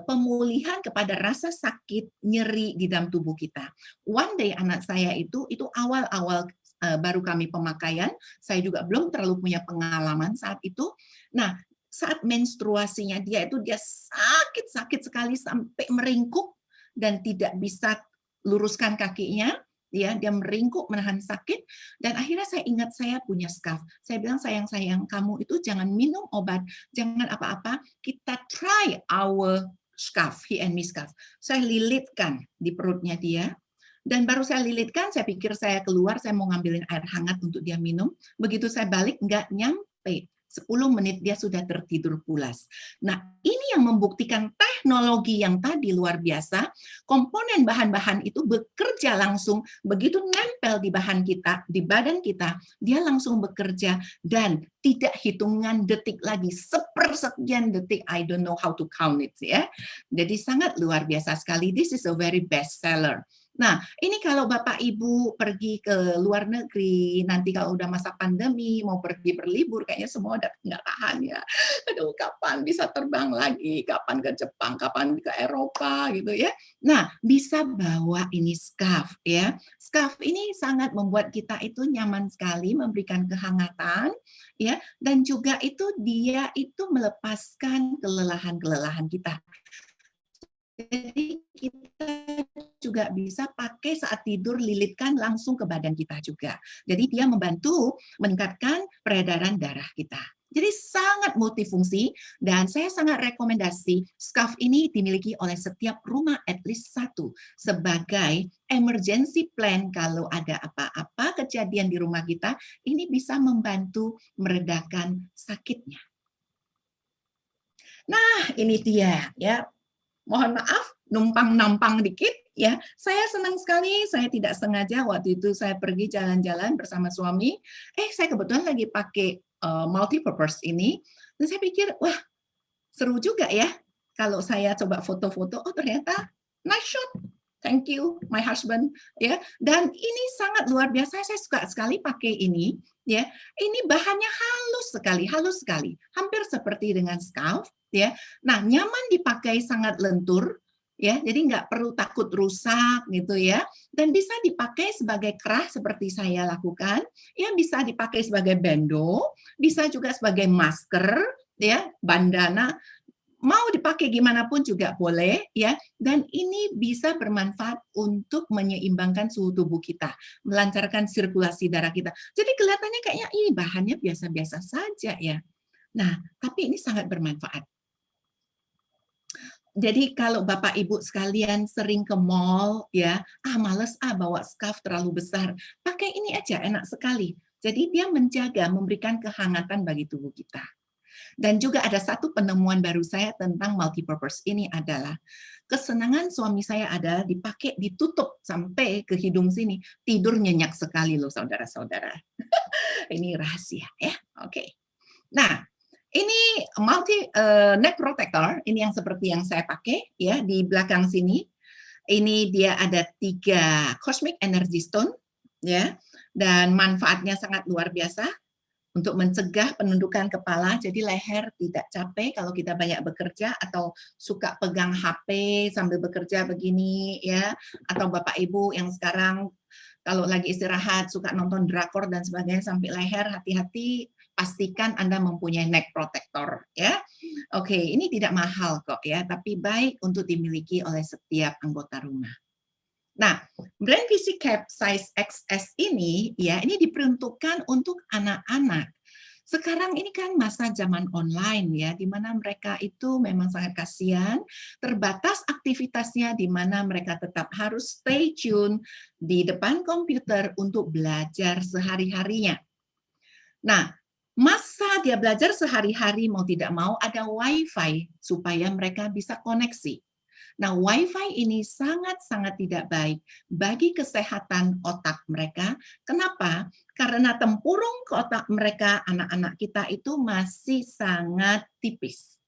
pemulihan kepada rasa sakit, nyeri di dalam tubuh kita. One day anak saya itu awal-awal baru kami pemakaian, saya juga belum terlalu punya pengalaman saat itu. Nah, saat menstruasinya dia sakit sekali sampai meringkuk dan tidak bisa luruskan kakinya, ya, dia meringkuk menahan sakit, dan akhirnya saya ingat saya punya scarf. Saya bilang, sayang kamu itu jangan minum obat, jangan apa-apa, kita try our scarf, He&Me scarf. Saya lilitkan di perutnya dia, dan baru saya lilitkan, saya pikir saya keluar, saya mau ngambilin air hangat untuk dia minum. Begitu saya balik, nggak nyampe 10 menit dia sudah tertidur pulas. Nah, ini yang membuktikan teknologi yang tadi luar biasa, komponen bahan-bahan itu bekerja langsung, begitu nempel di bahan kita, di badan kita, dia langsung bekerja dan tidak hitungan detik lagi, sepersekian detik, I don't know how to count it, ya. Jadi sangat luar biasa sekali, this is a very best seller. Nah, ini kalau Bapak Ibu pergi ke luar negeri, nanti kalau udah masa pandemi, mau pergi berlibur, kayaknya semua udah nggak tahan ya. Aduh, kapan bisa terbang lagi, kapan ke Jepang, kapan ke Eropa, gitu ya. Nah, bisa bawa ini scarf, ya. Scarf ini sangat membuat kita itu nyaman sekali, memberikan kehangatan, ya, dan juga itu dia itu melepaskan kelelahan-kelelahan kita. Jadi kita juga bisa pakai saat tidur, lilitkan langsung ke badan kita juga. Jadi dia membantu meningkatkan peredaran darah kita. Jadi sangat multifungsi, dan saya sangat rekomendasi scarf ini dimiliki oleh setiap rumah at least 1 sebagai emergency plan kalau ada apa-apa kejadian di rumah kita, ini bisa membantu meredakan sakitnya. Nah, ini dia ya. Mohon maaf, numpang-nampang dikit ya. Saya senang sekali, saya tidak sengaja waktu itu saya pergi jalan-jalan bersama suami, saya kebetulan lagi pakai multi-purpose ini, dan saya pikir, wah, seru juga ya kalau saya coba foto-foto, oh ternyata nice shot. Thank you, my husband, ya. Dan ini sangat luar biasa, saya suka sekali pakai ini, ya. Ini bahannya halus sekali, hampir seperti dengan scarf, ya. Nah, nyaman dipakai, sangat lentur, ya. Jadi nggak perlu takut rusak, gitu ya. Dan bisa dipakai sebagai kerah seperti saya lakukan, ya. Bisa dipakai sebagai bando, bisa juga sebagai masker, ya, bandana. Mau dipakai gimana pun juga boleh, ya. Dan ini bisa bermanfaat untuk menyeimbangkan suhu tubuh kita, melancarkan sirkulasi darah kita. Jadi kelihatannya kayaknya ini bahannya biasa-biasa saja ya. Nah, tapi ini sangat bermanfaat. Jadi kalau Bapak Ibu sekalian sering ke mall ya, males bawa scarf terlalu besar, pakai ini aja, enak sekali. Jadi dia menjaga, memberikan kehangatan bagi tubuh kita. Dan juga ada satu penemuan baru saya tentang multipurpose ini adalah kesenangan suami saya adalah dipakai ditutup sampai ke hidung sini. Tidur nyenyak sekali loh saudara-saudara. Ini rahasia ya. Oke. Nah, ini neck protector, ini yang seperti yang saya pakai ya di belakang sini. Ini dia ada 3 cosmic energy stone ya, dan manfaatnya sangat luar biasa untuk mencegah penundukan kepala, jadi leher tidak capek kalau kita banyak bekerja atau suka pegang HP sambil bekerja begini ya, atau Bapak Ibu yang sekarang kalau lagi istirahat suka nonton drakor dan sebagainya sampai leher, hati-hati, pastikan Anda mempunyai neck protector ya. Oke, ini tidak mahal kok ya, tapi baik untuk dimiliki oleh setiap anggota rumah. Nah, brand VC Cap size XS ini ya, ini diperuntukkan untuk anak-anak. Sekarang ini kan masa zaman online ya, di mana mereka itu memang sangat kasihan, terbatas aktivitasnya di mana mereka tetap harus stay tune di depan komputer untuk belajar sehari-harinya. Nah, masa dia belajar sehari-hari mau tidak mau ada WiFi supaya mereka bisa koneksi. Nah, WiFi ini sangat-sangat tidak baik bagi kesehatan otak mereka. Kenapa? Karena tempurung ke otak mereka, anak-anak kita itu masih sangat tipis.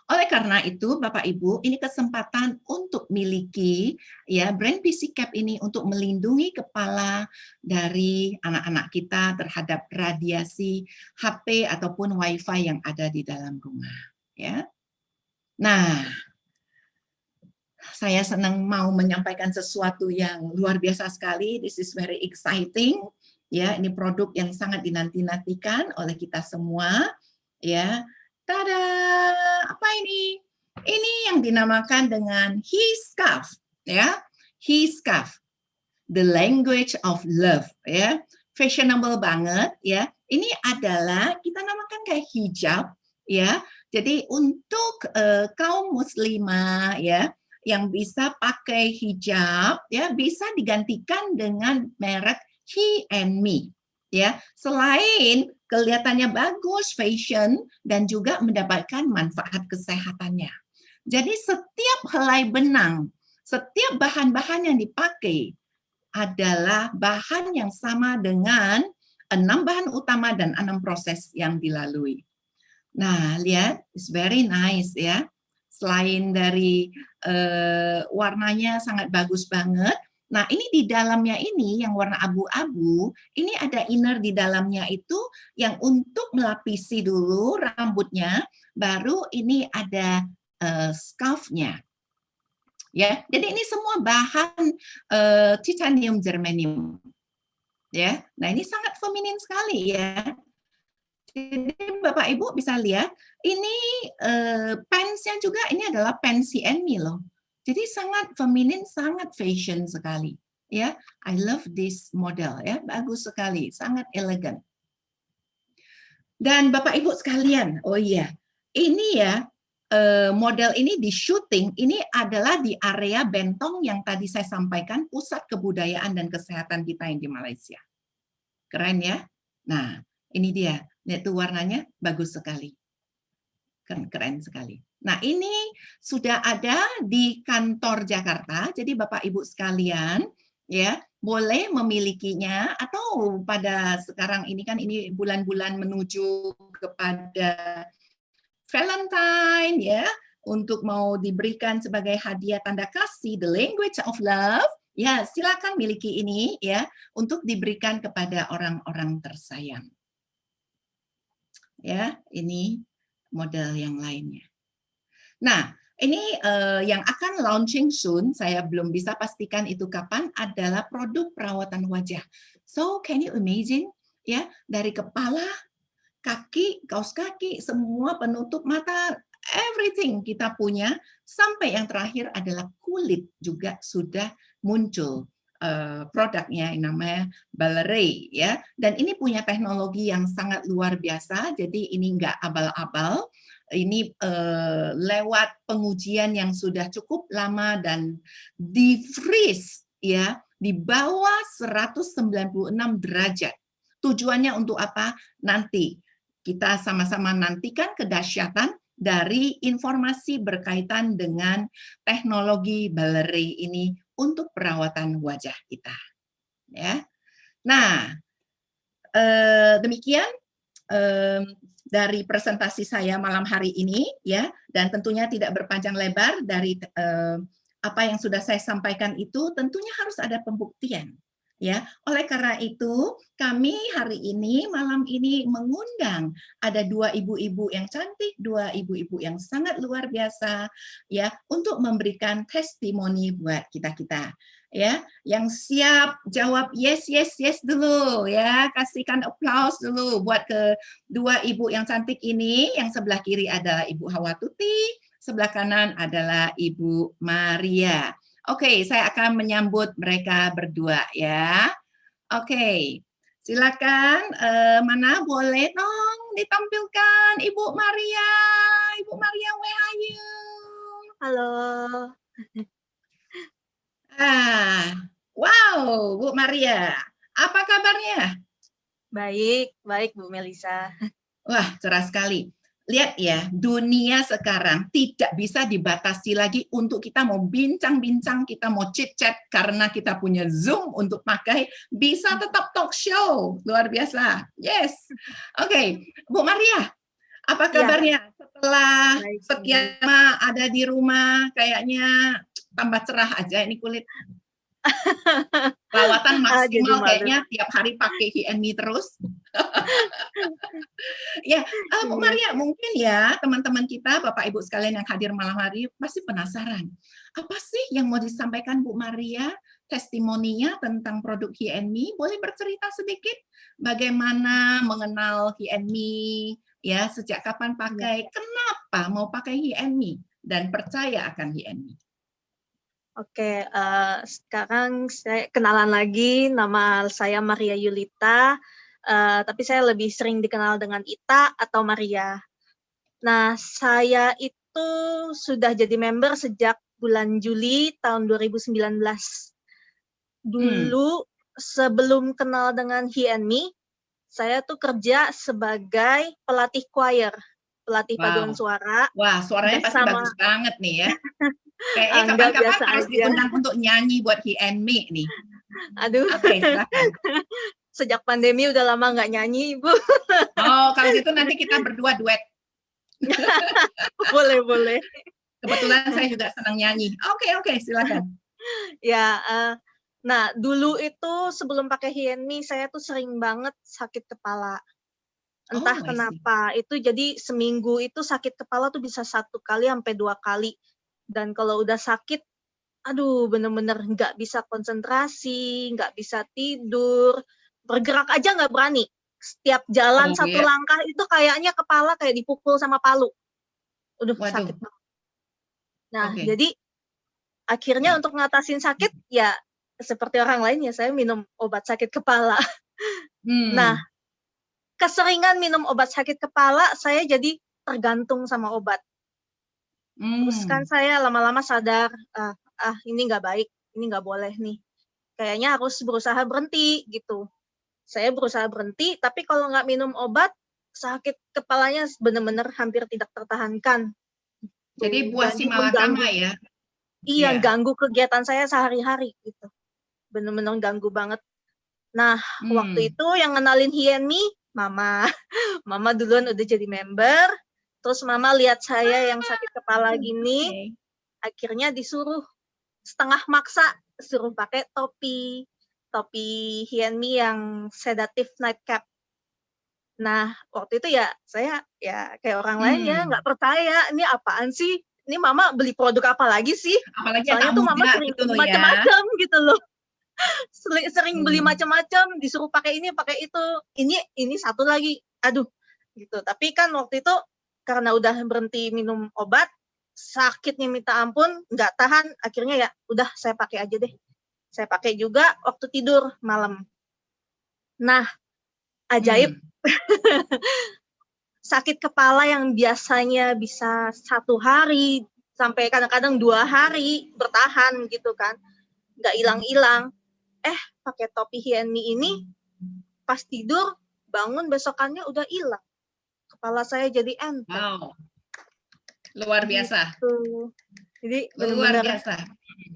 Oleh karena itu, Bapak Ibu, ini kesempatan untuk miliki ya brand VC Cap ini untuk melindungi kepala dari anak-anak kita terhadap radiasi HP ataupun WiFi yang ada di dalam rumah. Ya. Nah, saya senang mau menyampaikan sesuatu yang luar biasa sekali. This is very exciting. Ya, ini produk yang sangat dinanti-nantikan oleh kita semua. Ya, tada! Apa ini? Ini yang dinamakan dengan He-Scarf. Ya, He-Scarf. The language of love. Ya, fashionable banget. Ya, ini adalah kita namakan kayak hijab. Ya, jadi untuk kaum muslimah ya, yang bisa pakai hijab ya bisa digantikan dengan merek He and Me ya, selain kelihatannya bagus fashion dan juga mendapatkan manfaat kesehatannya. Jadi setiap helai benang, setiap bahan-bahan yang dipakai adalah bahan yang sama dengan 6 bahan utama dan 6 proses yang dilalui. Nah, lihat, it's very nice ya. Selain dari warnanya sangat bagus banget. Nah, ini di dalamnya ini yang warna abu-abu, ini ada inner di dalamnya itu yang untuk melapisi dulu rambutnya, baru ini ada scarf-nya. Ya, jadi ini semua bahan titanium germanium. Ya. Nah, ini sangat feminin sekali ya. Jadi Bapak Ibu bisa lihat ini pants-nya juga ini adalah pants He and Me loh. Jadi sangat feminin, sangat fashion sekali. Ya, I love this model ya, bagus sekali, sangat elegan. Dan Bapak Ibu sekalian, oh iya, ini ya model ini di syuting ini adalah di area Bentong yang tadi saya sampaikan, pusat kebudayaan dan kesehatan kita yang di Malaysia. Keren ya. Nah, ini dia. Lihat tuh warnanya bagus sekali. Keren sekali. Nah, ini sudah ada di kantor Jakarta. Jadi Bapak Ibu sekalian ya, boleh memilikinya atau pada sekarang ini kan ini bulan-bulan menuju kepada Valentine ya, untuk mau diberikan sebagai hadiah tanda kasih the language of love. Ya, silakan miliki ini ya untuk diberikan kepada orang-orang tersayang. Ya, ini model yang lainnya. Nah, ini yang akan launching soon, saya belum bisa pastikan itu kapan, adalah produk perawatan wajah. So, can you imagine? Ya, dari kepala, kaki, kaos kaki, semua penutup mata, everything kita punya, sampai yang terakhir adalah kulit juga sudah muncul. Produknya yang namanya Balleray ya, dan ini punya teknologi yang sangat luar biasa. Jadi ini nggak abal-abal, ini lewat pengujian yang sudah cukup lama dan di freeze ya di bawah 196 derajat. Tujuannya untuk apa? Nanti kita sama-sama nantikan kedahsyatan dari informasi berkaitan dengan teknologi Balleri ini untuk perawatan wajah kita. Ya. Nah, demikian dari presentasi saya malam hari ini, ya, dan tentunya tidak berpanjang lebar dari apa yang sudah saya sampaikan itu, tentunya harus ada pembuktian. Ya, oleh karena itu kami hari ini malam ini mengundang ada dua ibu-ibu yang cantik, dua ibu-ibu yang sangat luar biasa, ya, untuk memberikan testimoni buat kita-kita, ya, yang siap jawab yes yes yes dulu, ya, kasihkan applause dulu buat kedua ibu yang cantik ini. Yang sebelah kiri adalah Ibu Hawa Tuti, sebelah kanan adalah Ibu Maria. Oke, saya akan menyambut mereka berdua, ya. Oke, silakan. Mana boleh dong ditampilkan Ibu Maria. Ibu Maria, where are you? Halo. Wow, Bu Maria. Apa kabarnya? Baik, baik Bu Melisa. Wah, cerah sekali. Lihat ya, dunia sekarang tidak bisa dibatasi lagi untuk kita mau bincang-bincang, kita mau chit-chat karena kita punya Zoom untuk pakai, bisa tetap talk show. Luar biasa. Yes. Oke, Bu Maria, apa kabarnya? Setelah sekian lama ada di rumah, kayaknya tambah cerah aja ini kulit. Perawatan maksimal kayaknya tiap hari pakai HNMI terus. Ya, Bu Maria, mungkin ya teman-teman kita, Bapak Ibu sekalian yang hadir malam hari pasti penasaran. Apa sih yang mau disampaikan Bu Maria, testimoninya tentang produk HNMI? Boleh bercerita sedikit bagaimana mengenal HNMI, ya, sejak kapan pakai, kenapa mau pakai HNMI dan percaya akan HNMI? Oke, sekarang saya kenalan lagi, nama saya Maria Yulita, tapi saya lebih sering dikenal dengan Ita atau Maria. Nah, saya itu sudah jadi member sejak bulan Juli tahun 2019. Dulu sebelum kenal dengan HNMI, saya tuh kerja sebagai pelatih choir, pelatih paduan suara. Wah, suaranya pasti bagus banget nih ya. Kayaknya kapan-kapan harus diundang untuk nyanyi buat HNMI nih. Aduh. Oke, silakan. Sejak pandemi udah lama nggak nyanyi, Ibu. Oh, kalau gitu nanti kita berdua duet. Boleh, boleh. Kebetulan saya juga senang nyanyi. Oke, silakan. Ya, nah dulu itu sebelum pakai HNMI saya tuh sering banget sakit kepala. Entah kenapa, itu jadi seminggu itu sakit kepala tuh bisa 1 kali sampai 2 kali. Dan kalau udah sakit, aduh bener-bener nggak bisa konsentrasi, nggak bisa tidur, bergerak aja nggak berani. Setiap jalan satu langkah itu kayaknya kepala kayak dipukul sama palu. Udah sakit banget. Nah, jadi akhirnya untuk ngatasin sakit, ya seperti orang lain ya saya minum obat sakit kepala. Nah, keseringan minum obat sakit kepala, saya jadi tergantung sama obat. Terus kan saya lama-lama sadar, ini nggak baik, ini nggak boleh nih. Kayaknya harus berusaha berhenti gitu. Saya berusaha berhenti, tapi kalau nggak minum obat, sakit kepalanya benar-benar hampir tidak tertahankan. Jadi buah si malakama ya? Iya, ganggu kegiatan saya sehari-hari gitu. Benar-benar ganggu banget. Nah, waktu itu yang ngenalin HNMI, Mama. Mama duluan udah jadi member. Terus Mama lihat saya yang sakit kepala gini, akhirnya disuruh setengah maksa, suruh pakai topi HNMI yang sedatif nightcap. Nah, waktu itu ya saya ya kayak orang lain ya nggak percaya, ini apaan sih? Ini Mama beli produk apa lagi sih? Apalagi soalnya tuh Mama sering gitu macam-macam gitu loh. Sering beli macam-macam, disuruh pakai ini, pakai itu. Ini satu lagi. Aduh, gitu. Tapi kan waktu itu karena udah berhenti minum obat, sakitnya minta ampun, nggak tahan, akhirnya ya udah saya pakai aja deh. Saya pakai juga waktu tidur malam. Nah, ajaib. Sakit kepala yang biasanya bisa 1 hari, sampai kadang-kadang 2 hari bertahan gitu kan. Nggak hilang-hilang. Pakai topi HNMI ini, pas tidur, bangun besokannya udah hilang. kepala saya jadi enteng. Wow, luar biasa. Gitu. Jadi Luar benar-benar biasa.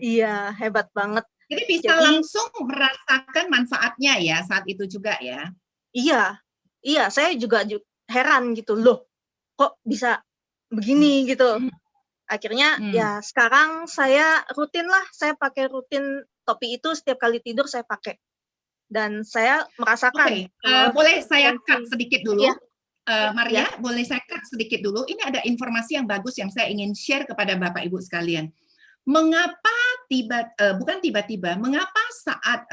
iya hebat banget. Jadi bisa Jadi langsung merasakan manfaatnya ya saat itu juga ya. iya, saya juga heran gitu loh, kok bisa begini gitu. Akhirnya ya sekarang saya pakai rutin topi itu setiap kali tidur saya pakai. Dan saya merasakan. Boleh saya cut sedikit dulu? Iya. Maria, boleh saya cut sedikit dulu? Ini ada informasi yang bagus yang saya ingin share kepada Bapak Ibu sekalian. Mengapa mengapa saat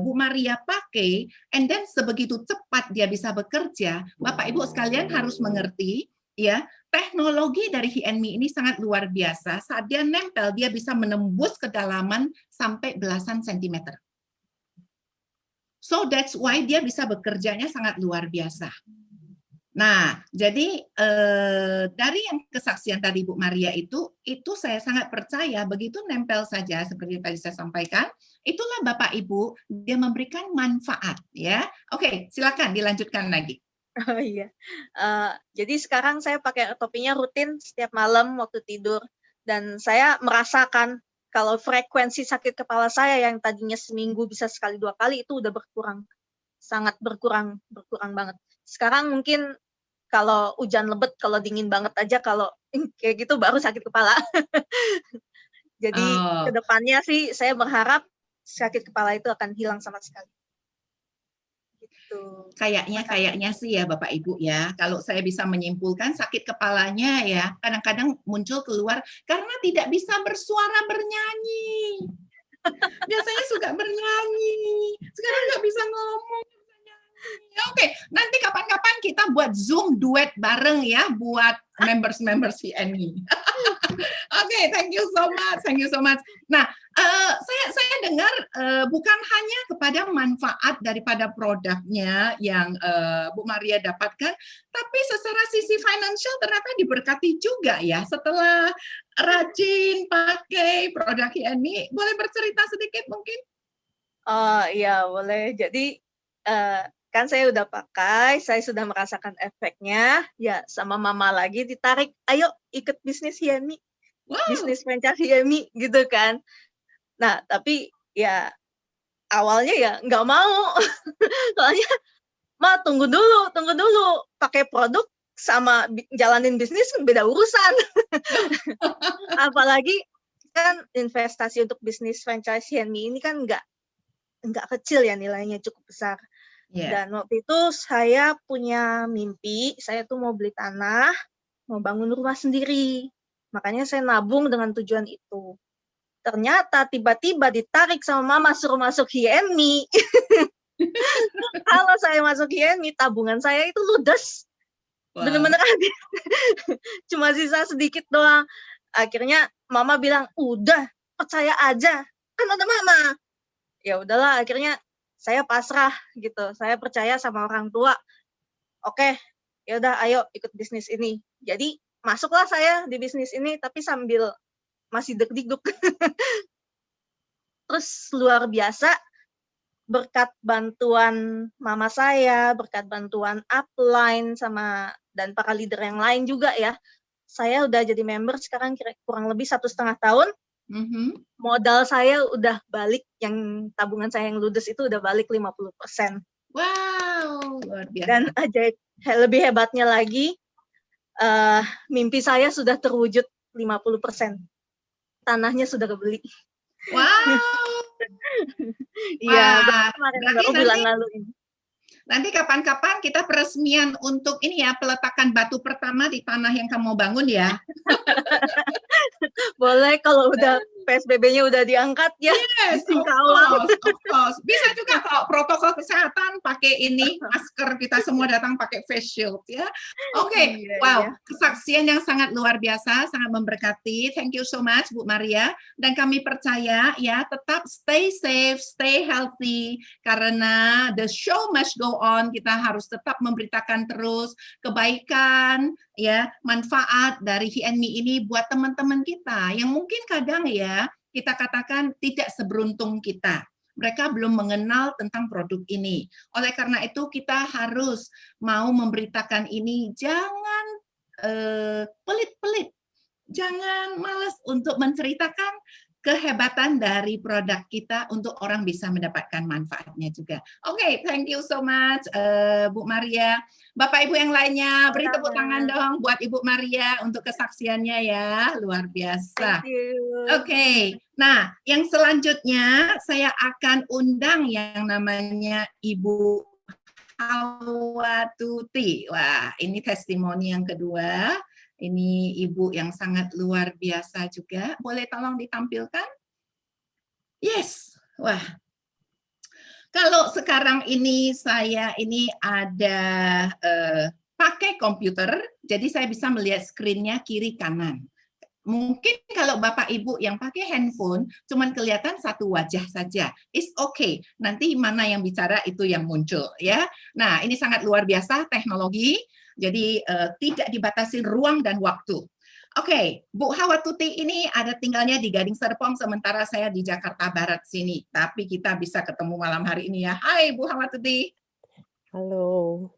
Bu Maria pakai, and then sebegitu cepat dia bisa bekerja, Bapak Ibu sekalian harus mengerti, ya, teknologi dari HNMI ini sangat luar biasa. Saat dia nempel, dia bisa menembus kedalaman sampai belasan sentimeter. So that's why dia bisa bekerjanya sangat luar biasa. Nah, jadi dari yang kesaksian tadi Bu Maria itu saya sangat percaya begitu nempel saja seperti tadi saya sampaikan, itulah Bapak Ibu dia memberikan manfaat ya. Oke, silakan dilanjutkan lagi. Oh iya, jadi sekarang saya pakai topinya rutin setiap malam waktu tidur dan saya merasakan kalau frekuensi sakit kepala saya yang tadinya seminggu bisa sekali 2 kali itu udah berkurang, sangat berkurang banget. Sekarang mungkin kalau hujan lebat, kalau dingin banget aja, kalau kayak gitu baru sakit kepala. Jadi kedepannya sih saya berharap sakit kepala itu akan hilang sama sekali. Gitu. Kayaknya sih ya Bapak Ibu ya, kalau saya bisa menyimpulkan sakit kepalanya ya kadang-kadang muncul keluar karena tidak bisa bersuara bernyanyi. Biasanya suka bernyanyi, sekarang nggak bisa ngomong. Oke, nanti kapan-kapan kita buat Zoom duet bareng ya buat members HNMI. Oke, thank you so much. Nah, saya dengar bukan hanya kepada manfaat daripada produknya yang Bu Maria dapatkan, tapi secara sisi financial ternyata diberkati juga ya. Setelah rajin pakai produk HNMI, boleh bercerita sedikit mungkin? Oh iya, boleh. Jadi kan saya udah pakai, saya sudah merasakan efeknya, ya sama mama lagi ditarik, ayo ikut bisnis HNMI, bisnis franchise HNMI gitu kan. Nah, tapi ya awalnya ya nggak mau, soalnya, Ma tunggu dulu, pakai produk sama jalanin bisnis beda urusan. Apalagi kan investasi untuk bisnis franchise HNMI ini kan nggak kecil ya nilainya, cukup besar. Yeah. Dan waktu itu saya punya mimpi, saya tuh mau beli tanah, mau bangun rumah sendiri. Makanya saya nabung dengan tujuan itu. Ternyata tiba-tiba ditarik sama mama suruh masuk HNMI. Kalau saya masuk HNMI, tabungan saya itu ludes. Wow. Bener-bener habis. Cuma sisa sedikit doang. Akhirnya mama bilang, udah percaya aja, kan ada mama. Ya udahlah, akhirnya saya pasrah gitu, saya percaya sama orang tua. Oke, ya udah, ayo ikut bisnis ini. Jadi masuklah saya di bisnis ini, tapi sambil masih deg-deg. Terus luar biasa, berkat bantuan mama saya, berkat bantuan upline dan para leader yang lain juga ya, saya udah jadi member sekarang kurang lebih 1,5 tahun. Modal saya udah balik, yang tabungan saya yang ludes itu udah balik 50%. Wow, luar biasa. Dan lebih hebatnya lagi, mimpi saya sudah terwujud 50%. Tanahnya sudah kebeli. Wow. Iya, baru bulan lalu ini. Nanti kapan-kapan kita peresmian untuk ini ya, peletakan batu pertama di tanah yang kamu bangun ya. Boleh kalau udah PSBB-nya udah diangkat ya. Yes, of course. Bisa juga kok protokol kesehatan pakai ini, masker, kita semua datang pakai face shield ya. Oke, wow, kesaksian yang sangat luar biasa, sangat memberkati. Thank you so much Bu Maria, dan kami percaya ya, tetap stay safe, stay healthy, karena the show must go on. Kita harus tetap memberitakan terus kebaikan ya, manfaat dari HNMI ini buat teman-teman kita yang mungkin kadang ya kita katakan tidak seberuntung kita. mereka belum mengenal tentang produk ini. Oleh karena itu kita harus mau memberitakan ini, jangan pelit-pelit, jangan malas untuk menceritakan kehebatan dari produk kita untuk orang bisa mendapatkan manfaatnya juga. Oke, thank you so much Bu Maria. Bapak Ibu yang lainnya, beri tepuk tangan dong buat Ibu Maria untuk kesaksiannya ya, luar biasa. Thank you. Oke, nah yang selanjutnya saya akan undang yang namanya Ibu Hawa Tuti. Wah, ini testimoni yang kedua. Ini ibu yang sangat luar biasa juga. Boleh tolong ditampilkan? Yes. Wah. Kalau sekarang ini saya ini ada pakai komputer, jadi saya bisa melihat screen-nya kiri kanan. Mungkin kalau Bapak Ibu yang pakai handphone, cuman kelihatan satu wajah saja. It's okay. Nanti mana yang bicara itu yang muncul ya. Nah, ini sangat luar biasa teknologi. Jadi tidak dibatasi ruang dan waktu. Oke, Bu Hawa Tuti ini ada tinggalnya di Gading Serpong, sementara saya di Jakarta Barat sini. Tapi kita bisa ketemu malam hari ini ya. Hai Bu Hawa Tuti. Halo.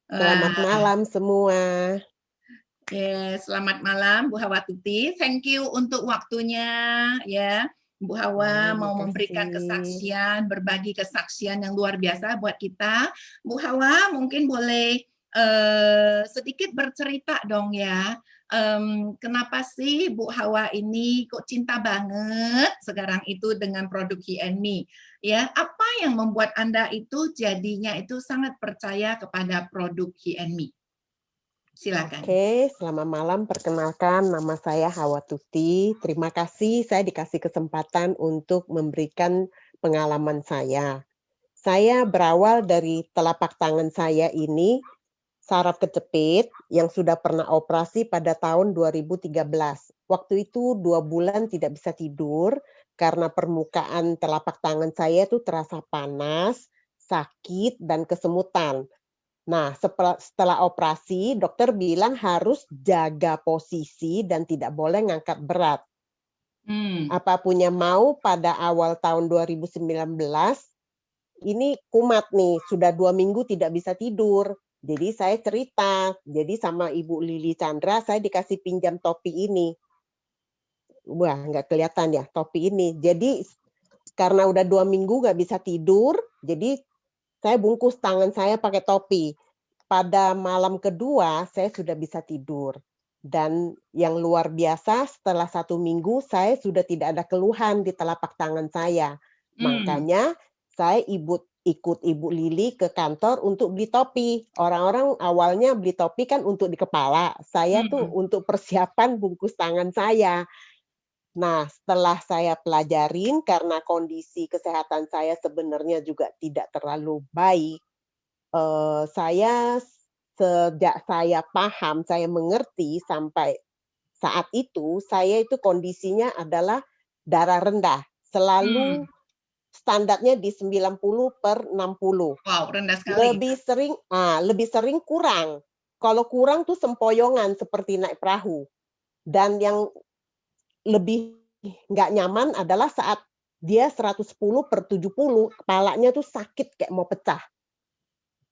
Selamat malam semua. Yes, selamat malam Bu Hawa Tuti. Thank you untuk waktunya ya. Bu Hawa mau memberikan kesaksian, berbagi kesaksian yang luar biasa buat kita. Bu Hawa mungkin boleh sedikit bercerita dong ya. Kenapa sih Bu Hawa ini kok cinta banget sekarang itu dengan produk He&Me? Ya, apa yang membuat Anda itu jadinya itu sangat percaya kepada produk He&Me? Silakan. Oke, selamat malam. Perkenalkan, nama saya Hawa Tuti. Terima kasih saya dikasih kesempatan untuk memberikan pengalaman saya. Saya berawal dari telapak tangan saya ini saraf kejepit yang sudah pernah operasi pada tahun 2013. Waktu itu 2 bulan tidak bisa tidur karena permukaan telapak tangan saya itu terasa panas, sakit, dan kesemutan. Nah, setelah operasi, dokter bilang harus jaga posisi dan tidak boleh ngangkat berat. Apapun yang mau pada awal tahun 2019, ini kumat nih, sudah 2 minggu tidak bisa tidur. Jadi saya cerita, jadi sama Ibu Lili Chandra saya dikasih pinjam topi ini. Wah, nggak kelihatan ya topi ini. Jadi karena udah 2 minggu nggak bisa tidur, jadi saya bungkus tangan saya pakai topi. Pada malam kedua saya sudah bisa tidur. Dan yang luar biasa setelah 1 minggu saya sudah tidak ada keluhan di telapak tangan saya. Makanya saya ikut Ibu Lili ke kantor untuk beli topi. Orang-orang awalnya beli topi kan untuk di kepala. Saya tuh untuk persiapan bungkus tangan saya. Nah, setelah saya pelajarin karena kondisi kesehatan saya sebenarnya juga tidak terlalu baik, saya sejak saya paham, saya mengerti sampai saat itu, saya itu kondisinya adalah darah rendah. Selalu standarnya di 90/60. Wow, rendah sekali. Lebih sering kurang. Kalau kurang tuh sempoyongan seperti naik perahu. Dan yang lebih nggak nyaman adalah saat dia 110/70, kepalanya tuh sakit kayak mau pecah.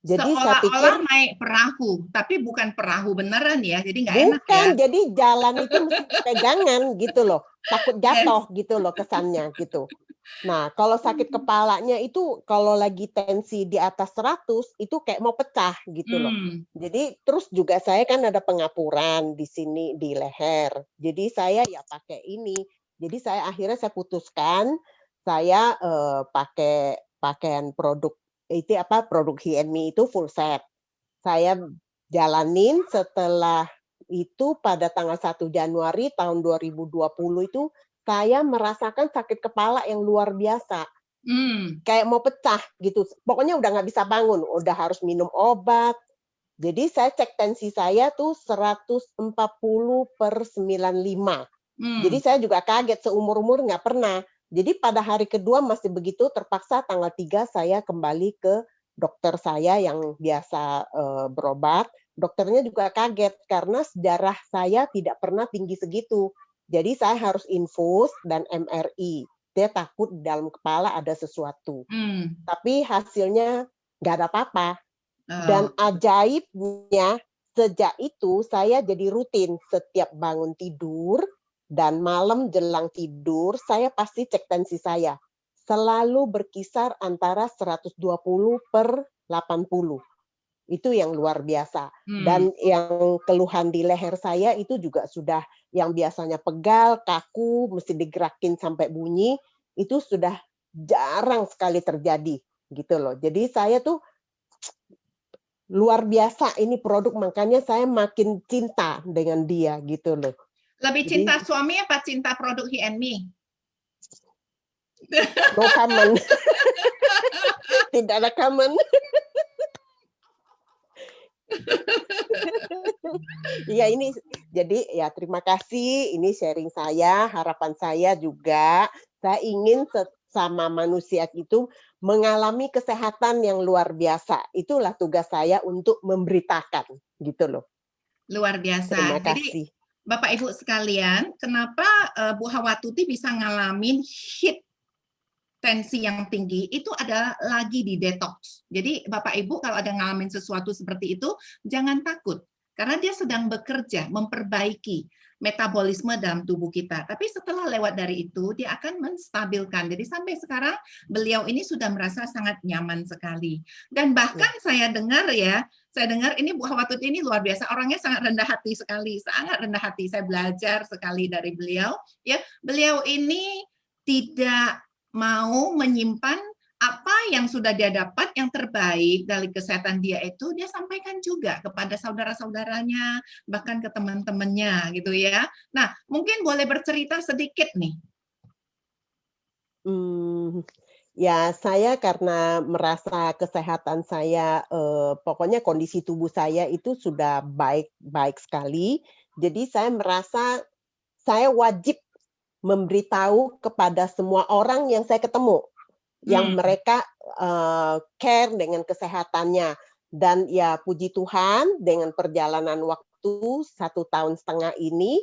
Jadi saya pikir seolah-olah naik perahu, tapi bukan perahu beneran ya, jadi nggak enak ya. bukan, jadi jalan itu mesti pegangan gitu loh, takut jatuh gitu loh kesannya gitu. Nah, kalau sakit kepalanya itu kalau lagi tensi di atas 100 itu kayak mau pecah gitu loh. Jadi terus juga saya kan ada pengapuran di sini di leher. Jadi saya ya pakai ini. Jadi saya akhirnya saya putuskan saya pakai pakaian produk He&Me itu full set. Saya jalanin setelah itu pada tanggal 1 Januari tahun 2020 itu saya merasakan sakit kepala yang luar biasa. Kayak mau pecah gitu. Pokoknya udah nggak bisa bangun, udah harus minum obat. Jadi saya cek tensi saya tuh 140/95. Jadi saya juga kaget, seumur-umur nggak pernah. Jadi pada hari kedua masih begitu, terpaksa tanggal 3 saya kembali ke dokter saya yang biasa berobat. Dokternya juga kaget karena darah saya tidak pernah tinggi segitu. Jadi saya harus infus dan MRI. dia takut di dalam kepala ada sesuatu. Tapi hasilnya nggak ada apa-apa. Dan ajaibnya sejak itu saya jadi rutin setiap bangun tidur dan malam jelang tidur saya pasti cek tensi saya. Selalu berkisar antara 120/80. Itu yang luar biasa. Dan yang keluhan di leher saya itu juga sudah yang biasanya pegal, kaku, mesti digerakin sampai bunyi, itu sudah jarang sekali terjadi gitu loh. Jadi saya tuh luar biasa ini produk, makanya saya makin cinta dengan dia gitu loh. Lebih cinta suami apa cinta produk He&Me? No comment. Tidak ada comment. Iya ini jadi ya terima kasih, ini sharing saya, harapan saya juga saya ingin sama manusia itu mengalami kesehatan yang luar biasa. Itulah tugas saya untuk memberitakan gitu loh. Luar biasa. Terima kasih. Jadi Bapak Ibu sekalian, kenapa Bu Hawatuti bisa ngalamin hit tensi yang tinggi itu adalah lagi di detox. Jadi Bapak Ibu kalau ada ngalamin sesuatu seperti itu, jangan takut. Karena dia sedang bekerja, memperbaiki metabolisme dalam tubuh kita. Tapi setelah lewat dari itu, dia akan menstabilkan. Jadi sampai sekarang beliau ini sudah merasa sangat nyaman sekali. Dan bahkan saya dengar ini Bu Hawatuti ini luar biasa, orangnya sangat rendah hati sekali, sangat rendah hati. Saya belajar sekali dari beliau. Ya, beliau ini tidak mau menyimpan apa yang sudah dia dapat yang terbaik dari kesehatan dia itu dia sampaikan juga kepada saudara-saudaranya bahkan ke teman-temannya gitu ya. Nah mungkin boleh bercerita sedikit nih. Ya saya karena merasa kesehatan saya pokoknya kondisi tubuh saya itu sudah baik sekali. Jadi saya merasa saya wajib memberitahu kepada semua orang yang saya ketemu, yang mereka care dengan kesehatannya. Dan ya puji Tuhan dengan perjalanan waktu 1,5 tahun ini,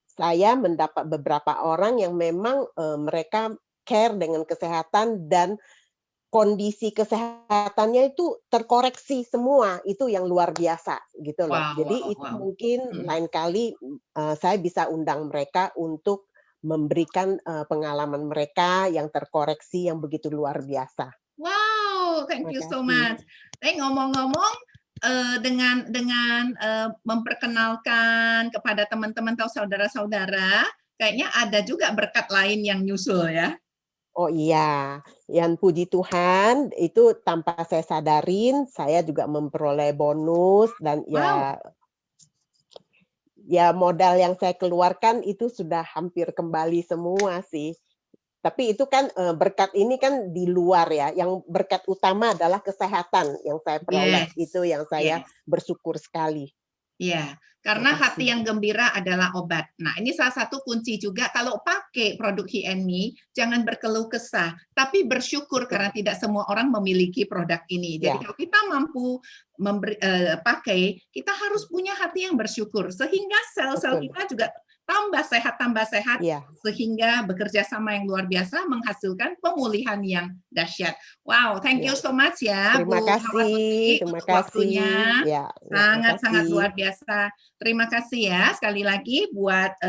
saya mendapat beberapa orang yang memang mereka care dengan kesehatan dan kondisi kesehatannya itu terkoreksi semua, itu yang luar biasa gitu loh. Jadi itu mungkin lain kali saya bisa undang mereka untuk memberikan pengalaman mereka yang terkoreksi yang begitu luar biasa. Wow, thank you so much. Ngomong-ngomong dengan memperkenalkan kepada teman-teman atau saudara-saudara, kayaknya ada juga berkat lain yang nyusul ya. Oh iya, yang puji Tuhan itu tanpa saya sadarin, saya juga memperoleh bonus dan ya modal yang saya keluarkan itu sudah hampir kembali semua sih. Tapi itu kan berkat ini kan di luar ya. Yang berkat utama adalah kesehatan yang saya peroleh. Itu yang saya bersyukur sekali. Ya, karena hati yang gembira adalah obat. Nah, ini salah satu kunci juga kalau pakai produk He&Me, jangan berkeluh kesah, tapi bersyukur karena tidak semua orang memiliki produk ini. Jadi kalau kita mampu pakai, kita harus punya hati yang bersyukur sehingga sel-sel kita juga tambah sehat, sehingga bekerja sama yang luar biasa menghasilkan pemulihan yang dahsyat. Wow, thank you so much ya, terima Bu kasih, untuk waktunya. Sangat-sangat luar biasa. Terima kasih ya sekali lagi buat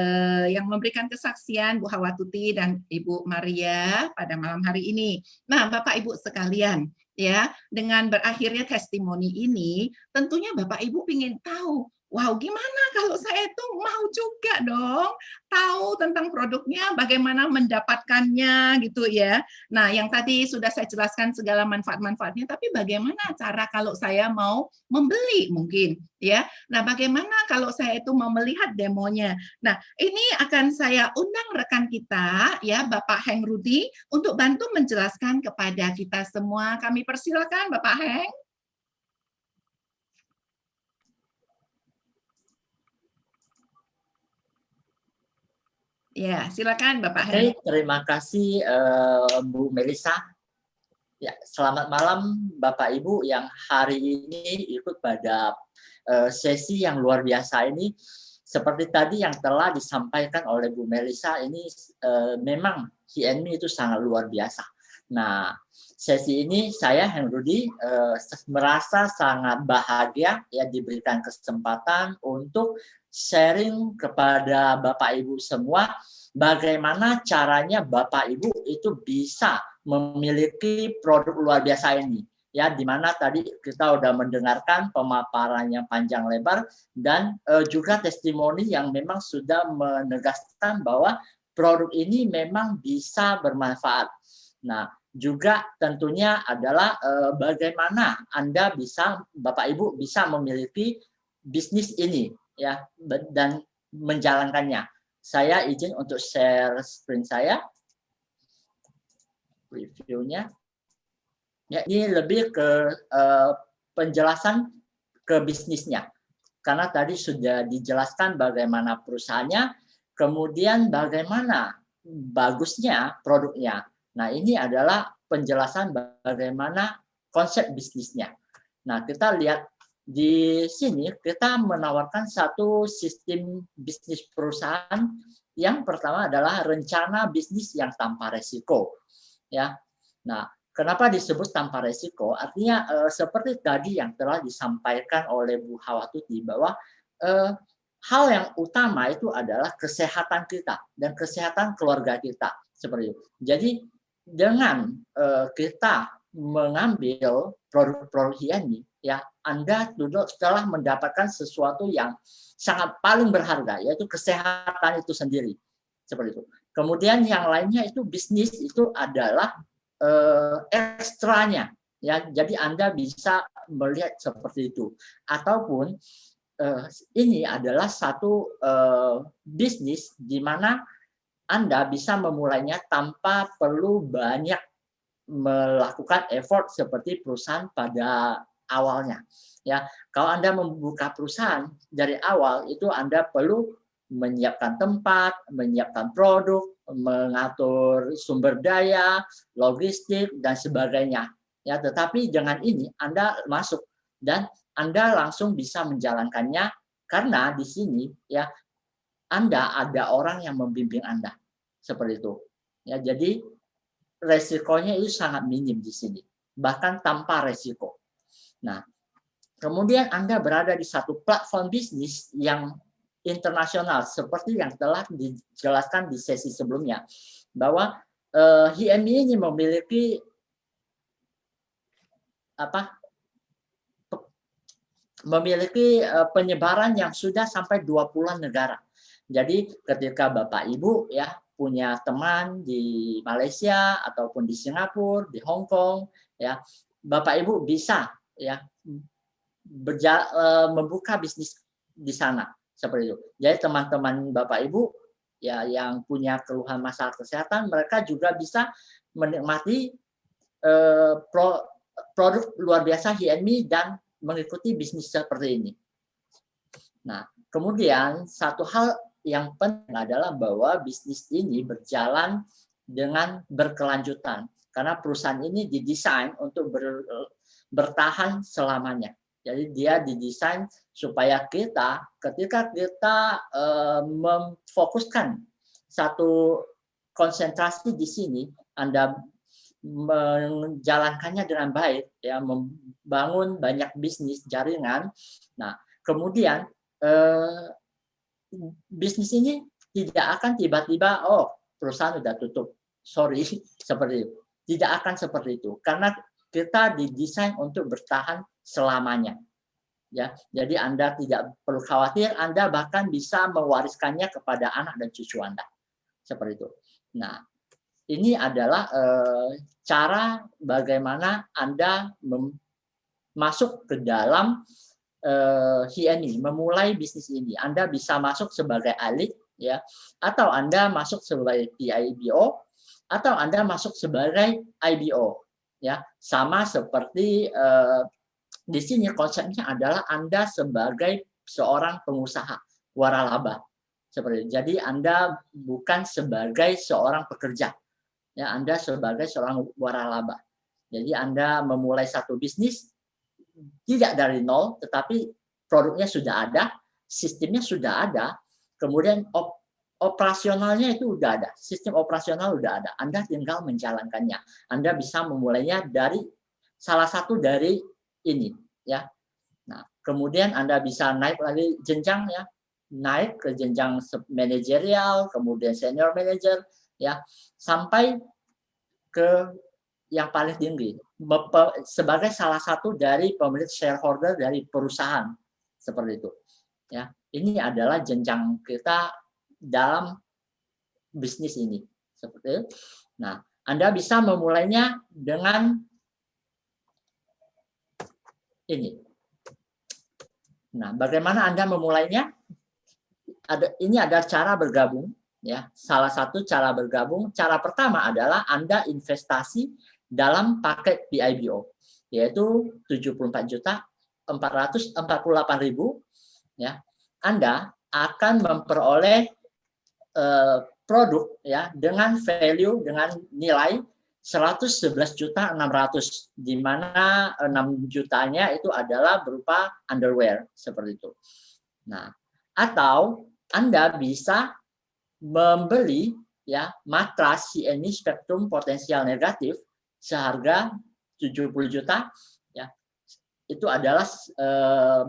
yang memberikan kesaksian Bu Hawatuti dan Ibu Maria pada malam hari ini. Nah, Bapak Ibu sekalian, ya, dengan berakhirnya testimoni ini, tentunya Bapak Ibu ingin tahu, wow, gimana kalau saya itu mau juga dong tahu tentang produknya, bagaimana mendapatkannya gitu ya. Nah, yang tadi sudah saya jelaskan segala manfaat-manfaatnya, tapi bagaimana cara kalau saya mau membeli mungkin ya. Nah, bagaimana kalau saya itu mau melihat demonya. Nah, ini akan saya undang rekan kita ya, Bapak Heng Rudi untuk bantu menjelaskan kepada kita semua. Kami persilakan Bapak Heng. Ya, silakan Bapak Heng. Terima kasih Bu Melisa. Ya, selamat malam Bapak Ibu yang hari ini ikut pada sesi yang luar biasa ini. seperti tadi yang telah disampaikan oleh Bu Melisa, ini memang HNMI itu sangat luar biasa. Nah, sesi ini saya Henrudi merasa sangat bahagia ya diberikan kesempatan untuk sharing kepada Bapak Ibu semua bagaimana caranya Bapak Ibu itu bisa memiliki produk luar biasa ini. Ya, di mana tadi kita udah mendengarkan pemaparannya panjang lebar dan juga testimoni yang memang sudah menegaskan bahwa produk ini memang bisa bermanfaat. Nah, juga tentunya adalah bagaimana Anda bisa, Bapak Ibu bisa memiliki bisnis ini ya dan menjalankannya. Saya izin untuk share screen saya, reviewnya. Ya, ini lebih ke penjelasan ke bisnisnya. Karena tadi sudah dijelaskan bagaimana perusahaannya, kemudian bagaimana bagusnya produknya. Nah, ini adalah penjelasan bagaimana konsep bisnisnya. Nah, kita lihat di sini kita menawarkan satu sistem bisnis perusahaan. Yang pertama adalah rencana bisnis yang tanpa resiko. Ya. Nah, kenapa disebut tanpa resiko? Artinya seperti tadi yang telah disampaikan oleh Bu Hawatuti bahwa hal yang utama itu adalah kesehatan kita dan kesehatan keluarga kita seperti itu. Jadi dengan kita mengambil produk-produk HNMI, ya Anda telah mendapatkan sesuatu yang sangat paling berharga, yaitu kesehatan itu sendiri seperti itu. Kemudian yang lainnya itu bisnis itu adalah ekstranya, ya. Jadi Anda bisa melihat seperti itu. Ataupun ini adalah satu bisnis di mana Anda bisa memulainya tanpa perlu banyak melakukan effort seperti perusahaan pada awalnya. Ya, kalau Anda membuka perusahaan dari awal itu Anda perlu menyiapkan tempat, menyiapkan produk, mengatur sumber daya, logistik dan sebagainya. Ya, tetapi dengan ini Anda masuk dan Anda langsung bisa menjalankannya karena di sini ya Anda ada orang yang membimbing Anda. Seperti itu. Ya, jadi resikonya itu sangat minim di sini, bahkan tanpa resiko. Nah, kemudian Anda berada di satu platform bisnis yang internasional seperti yang telah dijelaskan di sesi sebelumnya, bahwa HNMI ini memiliki penyebaran yang sudah sampai 20 negara. Jadi ketika Bapak Ibu ya punya teman di Malaysia ataupun di Singapura, di Hong Kong, ya Bapak Ibu bisa ya membuka bisnis di sana seperti itu. Jadi teman-teman Bapak Ibu ya yang punya keluhan masalah kesehatan, mereka juga bisa menikmati produk luar biasa HNMI dan mengikuti bisnis seperti ini. Nah, kemudian satu hal yang penting adalah bahwa bisnis ini berjalan dengan berkelanjutan karena perusahaan ini didesain untuk bertahan selamanya. Jadi dia didesain supaya ketika kita memfokuskan satu konsentrasi di sini, Anda menjalankannya dengan baik, ya membangun banyak bisnis jaringan. Nah, kemudian bisnis ini tidak akan tiba-tiba perusahaan sudah tutup, sorry seperti itu. Tidak akan seperti itu karena kita didesain untuk bertahan selamanya. Ya, jadi Anda tidak perlu khawatir, Anda bahkan bisa mewariskannya kepada anak dan cucu Anda. Seperti itu. Nah, ini adalah cara bagaimana Anda masuk ke dalam HNMI, memulai bisnis ini. Anda bisa masuk sebagai elit, ya, atau Anda masuk sebagai PIBO, atau Anda masuk sebagai IBO, ya, sama seperti di sini konsepnya adalah Anda sebagai seorang pengusaha waralaba, seperti itu. Jadi Anda bukan sebagai seorang pekerja, ya, Anda sebagai seorang waralaba. Jadi Anda memulai satu bisnis tidak dari nol, tetapi produknya sudah ada, sistemnya sudah ada, kemudian operasionalnya itu udah ada, sistem operasional udah ada. Anda tinggal menjalankannya. Anda bisa memulainya dari salah satu dari ini, ya. Nah, kemudian Anda bisa naik lagi jenjang, ya, naik ke jenjang manajerial, kemudian senior manager, ya, sampai ke yang paling tinggi sebagai salah satu dari pemilik shareholder dari perusahaan seperti itu. Ya, ini adalah jenjang kita dalam bisnis ini seperti itu. Nah, Anda bisa memulainya dengan ini. Nah, bagaimana Anda memulainya? Ini ada cara bergabung, ya. Salah satu cara bergabung, cara pertama adalah Anda investasi dalam paket PIBO, yaitu 74.448.000, ya. Anda akan memperoleh produk, ya, dengan value, dengan nilai 111.600.000, di mana 6 jutanya itu adalah berupa underwear seperti itu. Nah, atau Anda bisa membeli, ya, matras CNI spektrum potensial negatif seharga 70 juta, ya. Itu adalah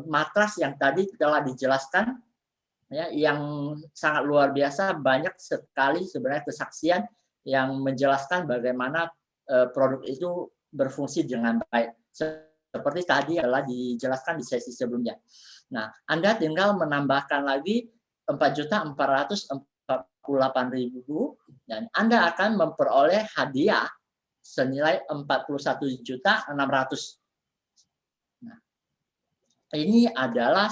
matras yang tadi telah dijelaskan, ya, yang sangat luar biasa, banyak sekali sebenarnya kesaksian yang menjelaskan bagaimana produk itu berfungsi dengan baik. Seperti tadi telah dijelaskan di sesi sebelumnya. Nah, Anda tinggal menambahkan lagi 4.448.000 dan Anda akan memperoleh hadiah senilai 41.600.000. Nah, ini adalah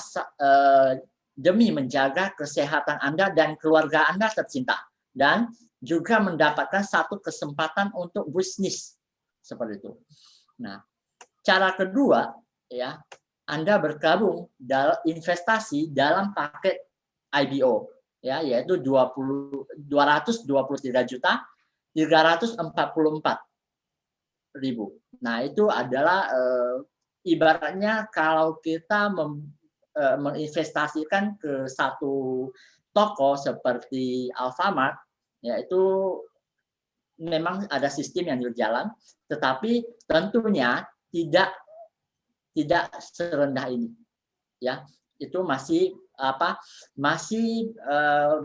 demi menjaga kesehatan Anda dan keluarga Anda tercinta, dan juga mendapatkan satu kesempatan untuk bisnis seperti itu. Nah, cara kedua, ya, Anda bergabung dalam investasi dalam paket IBO, ya, yaitu 223.344.000. Nah, itu adalah ibaratnya kalau kita menginvestasikan ke satu toko seperti Alfamart, ya, itu memang ada sistem yang berjalan, tetapi tentunya tidak serendah ini, ya. Itu masih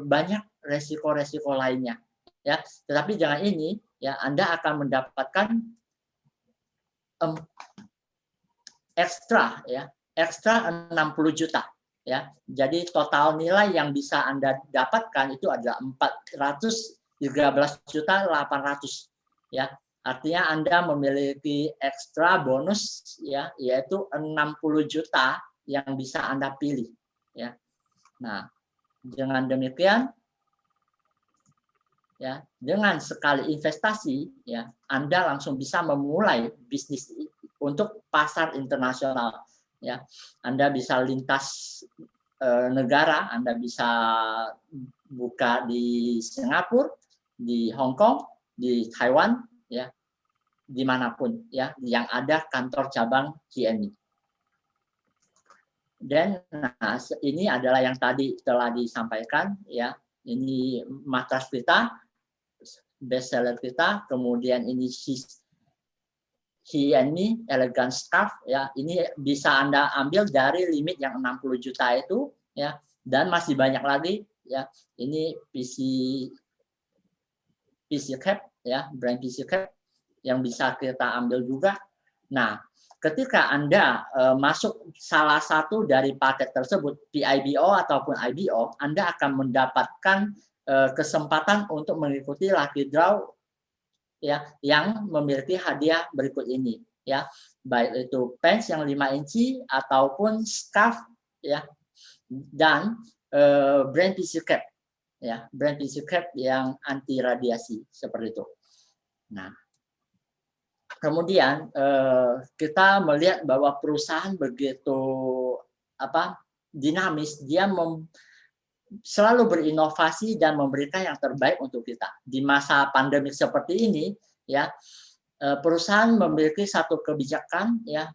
banyak resiko-resiko lainnya, ya. Tetapi jangan ini, ya, Anda akan mendapatkan ekstra 60 juta, ya. Jadi total nilai yang bisa Anda dapatkan itu adalah 413.800.000, ya. Artinya Anda memiliki ekstra bonus, ya, yaitu 60 juta yang bisa Anda pilih, ya. Nah, dengan demikian, ya, dengan sekali investasi, ya, Anda langsung bisa memulai bisnis untuk pasar internasional, ya. Anda bisa lintas negara, Anda bisa buka di Singapura, di Hong Kong, di Taiwan, ya, dimanapun, ya, yang ada kantor cabang CNI. Dan nah, ini adalah yang tadi telah disampaikan, ya. Ini matras kita, bestseller kita, kemudian ini CNI Elegant Scarf, ya. Ini bisa Anda ambil dari limit yang 60 juta itu, ya, dan masih banyak lagi, ya. Ini PC Cap, ya, brand PC Cap yang bisa kita ambil juga. Nah, ketika Anda masuk salah satu dari paket tersebut, PIBO ataupun IBO, Anda akan mendapatkan kesempatan untuk mengikuti lucky draw, ya, yang memiliki hadiah berikut ini, ya. Baik itu pants yang 5 inci ataupun scarf, ya, dan brand PC Cap, ya, brand PC Cap yang anti radiasi seperti itu. Nah, kemudian kita melihat bahwa perusahaan begitu dinamis, dia selalu berinovasi dan memberikan yang terbaik untuk kita. Di masa pandemik seperti ini, ya, perusahaan memiliki satu kebijakan, ya,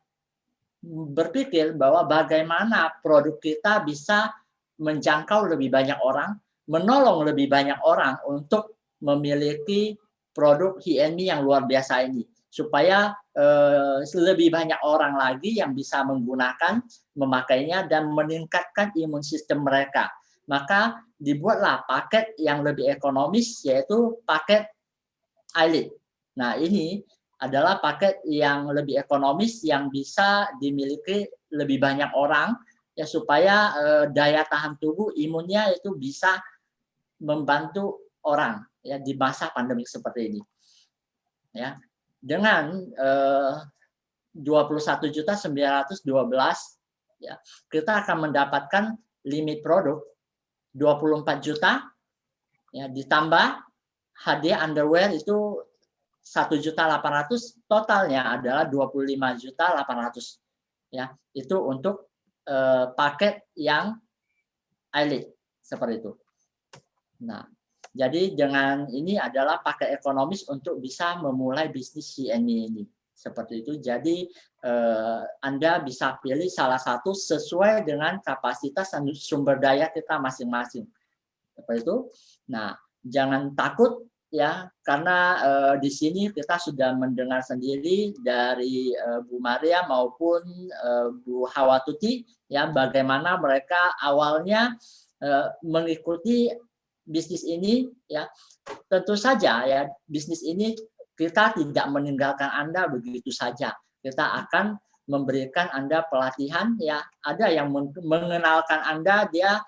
berpikir bahwa bagaimana produk kita bisa menjangkau lebih banyak orang, menolong lebih banyak orang untuk memiliki produk HNMI yang luar biasa ini, supaya lebih banyak orang lagi yang bisa menggunakan, memakainya, dan meningkatkan imun sistem mereka. Maka dibuatlah paket yang lebih ekonomis, yaitu paket iLead. Nah, ini adalah paket yang lebih ekonomis yang bisa dimiliki lebih banyak orang, ya, supaya daya tahan tubuh, imunnya itu bisa membantu orang, ya, di masa pandemik seperti ini. Ya, dengan 21.912, ya, kita akan mendapatkan limit produk 24 juta, ya, ditambah hadiah underwear itu 1.800.000, totalnya adalah 25.800.000. Ya, itu untuk paket yang iLead seperti itu. Nah, jadi dengan ini adalah paket ekonomis untuk bisa memulai bisnis HNMI ini. Seperti itu. Jadi Anda bisa pilih salah satu sesuai dengan kapasitas dan sumber daya kita masing-masing. Seperti itu. Nah, jangan takut, ya, karena di sini kita sudah mendengar sendiri dari Bu Maria maupun Bu Hawatuti, ya, bagaimana mereka awalnya mengikuti bisnis ini, ya. Tentu saja, ya, bisnis ini kita tidak meninggalkan Anda begitu saja. Kita akan memberikan Anda pelatihan, ya. Ada yang mengenalkan Anda, dia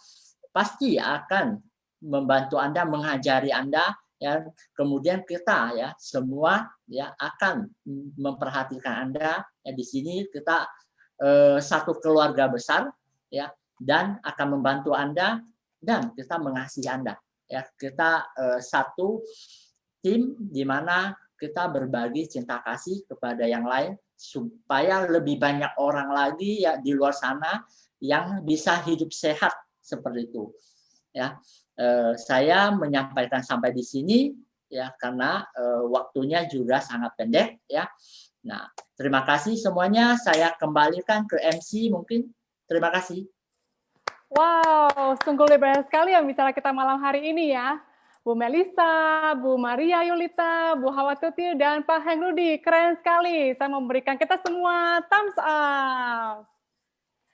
pasti akan membantu Anda, mengajari Anda, ya. Kemudian kita, ya, semua, ya, akan memperhatikan Anda, ya. Di sini kita satu keluarga besar, ya, dan akan membantu Anda, dan kita mengasihi Anda, ya. Kita satu tim di mana kita berbagi cinta kasih kepada yang lain, supaya lebih banyak orang lagi, ya, di luar sana yang bisa hidup sehat seperti itu, ya. Saya menyampaikan sampai di sini, ya, karena waktunya juga sangat pendek, ya. Nah, terima kasih semuanya. Saya kembalikan ke MC mungkin. Terima kasih. Wow, sungguh lebar sekali ya bicara kita malam hari ini, ya. Bu Melisa, Bu Maria Yulita, Bu Hawatuti, dan Pak Heng Rudi. Keren sekali. Saya memberikan kita semua thumbs up.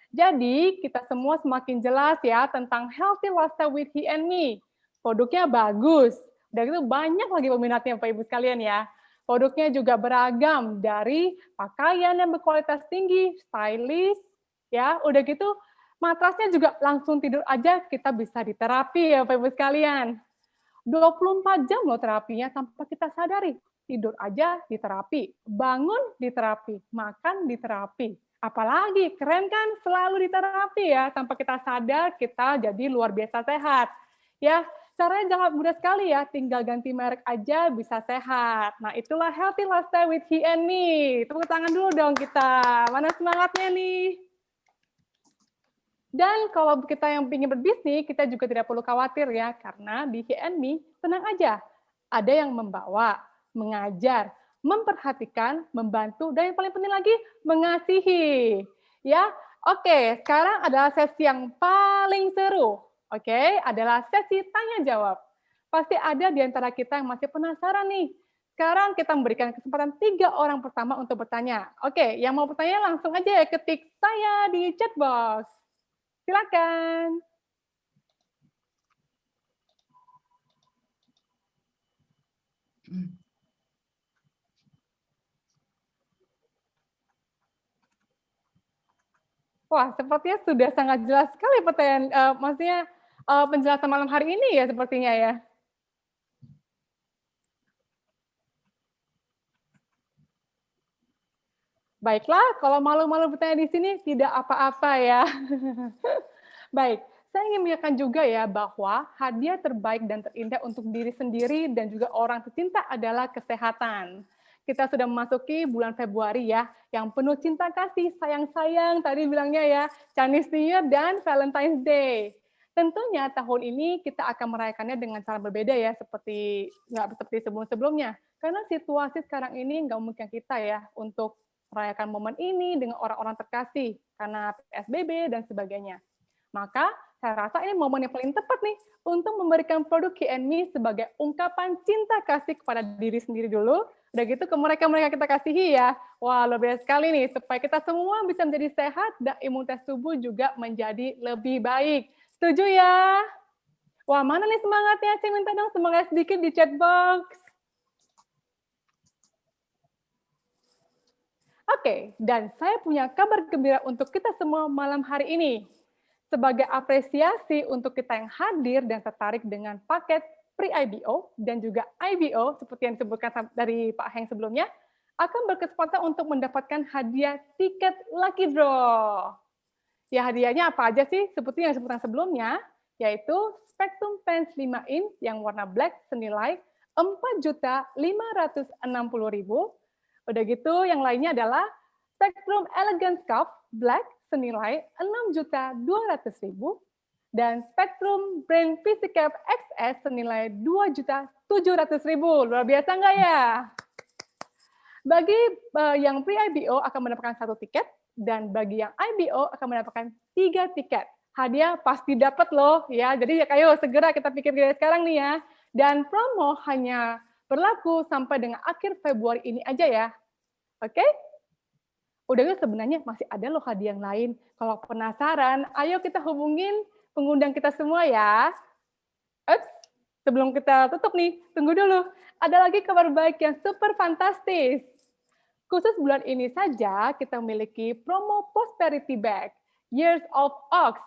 Jadi, kita semua semakin jelas, ya, tentang healthy lifestyle with HNMI. Produknya bagus. Dan itu banyak lagi peminatnya, Bapak Ibu sekalian, ya. Produknya juga beragam, dari pakaian yang berkualitas tinggi, stylish, ya. Udah gitu, matrasnya juga langsung tidur aja kita bisa diterapi, ya, Bapak Ibu sekalian. 24 jam loh terapinya tanpa kita sadari. Tidur aja diterapi, bangun diterapi, makan diterapi. Apalagi, keren kan, selalu diterapi, ya, tanpa kita sadar kita jadi luar biasa sehat. Ya, caranya sangat mudah sekali, ya, tinggal ganti merek aja bisa sehat. Nah, itulah healthy lifestyle with HNMI. Tepuk tangan dulu dong kita. Mana semangatnya nih? Dan kalau kita yang ingin berbisnis, kita juga tidak perlu khawatir, ya, karena di HNMI tenang aja. Ada yang membawa, mengajar, memperhatikan, membantu, dan yang paling penting lagi, mengasihi. Ya, oke, sekarang adalah sesi yang paling seru. Oke, adalah sesi tanya jawab. Pasti ada di antara kita yang masih penasaran nih. Sekarang kita memberikan kesempatan 3 orang pertama untuk bertanya. Oke, yang mau bertanya langsung aja ya ketik saya di chat box. Silakan. Wah, sepertinya sudah sangat jelas sekali pertanyaan, maksudnya penjelasan malam hari ini ya sepertinya ya. Baiklah, kalau malu-malu bertanya di sini tidak apa-apa ya. Baik, saya ingin mengingatkan juga ya bahwa hadiah terbaik dan terindah untuk diri sendiri dan juga orang tercinta adalah kesehatan. Kita sudah memasuki bulan Februari ya, yang penuh cinta kasih, sayang-sayang, tadi bilangnya ya, Chinese New Year dan Valentine's Day. Tentunya tahun ini kita akan merayakannya dengan cara berbeda ya, nggak seperti sebelum-sebelumnya. Karena situasi sekarang ini nggak mungkin kita ya untuk merayakan momen ini dengan orang-orang terkasih karena PSBB dan sebagainya. Maka Saya rasa ini momen yang paling tepat nih untuk memberikan produk He&Me sebagai ungkapan cinta kasih kepada diri sendiri dulu. Udah gitu ke mereka-mereka kita kasihi ya. Wah, luar biasa sekali nih, supaya kita semua bisa menjadi sehat dan imunitas tubuh juga menjadi lebih baik. Setuju ya? Wah, mana nih semangatnya? Saya minta dong semangat sedikit di chat box. Oke, dan saya punya kabar gembira untuk kita semua malam hari ini. Sebagai apresiasi untuk kita yang hadir dan tertarik dengan paket pre-IBO dan juga IBO, seperti yang disebutkan dari Pak Heng sebelumnya, akan berkesempatan untuk mendapatkan hadiah tiket Lucky Draw. Ya, hadiahnya apa aja sih? Seperti yang disebutkan sebelumnya, yaitu Spectrum Pens 5 in yang warna black senilai Rp4.560.000. Udah gitu, yang lainnya adalah Spectrum Elegant Scarf black senilai Rp6.200.000 dan Spectrum Brain VisiCap XS senilai Rp2.700.000. Luar biasa nggak ya? Bagi yang pre-IBO akan mendapatkan 1 tiket dan bagi yang IBO akan mendapatkan 3 tiket. Hadiah pasti dapat loh ya. Jadi ayo segera kita pikir dari sekarang nih ya. Dan promo hanya berlaku sampai dengan akhir Februari ini aja ya. Oke? Udah gitu sebenarnya masih ada loh hadiah yang lain. Kalau penasaran, ayo kita hubungin pengundang kita semua ya. Ups, sebelum kita tutup nih, tunggu dulu. Ada lagi kabar baik yang super fantastis. Khusus bulan ini saja kita memiliki promo Prosperity Bag, Years of Ox.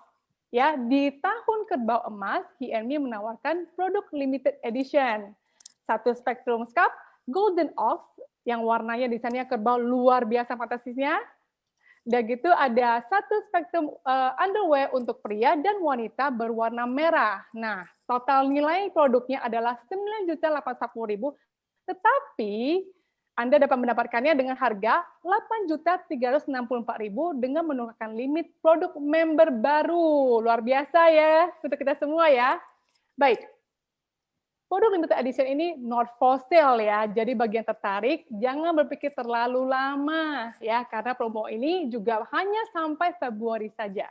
Ya, di tahun kerbau emas, He&Me menawarkan produk limited edition. 1 Spectrum Scarf Golden Ox yang warnanya desainnya kerbau luar biasa fantastisnya. Dan gitu ada 1 Spectrum underwear untuk pria dan wanita berwarna merah. Nah, total nilai produknya adalah Rp9.840.000, tetapi Anda dapat mendapatkannya dengan harga Rp8.364.000 dengan menurunkan limit produk member baru. Luar biasa ya untuk kita semua ya. Baik. Produk limited edition ini not for sale ya, jadi bagi yang tertarik jangan berpikir terlalu lama ya, karena promo ini juga hanya sampai Februari saja.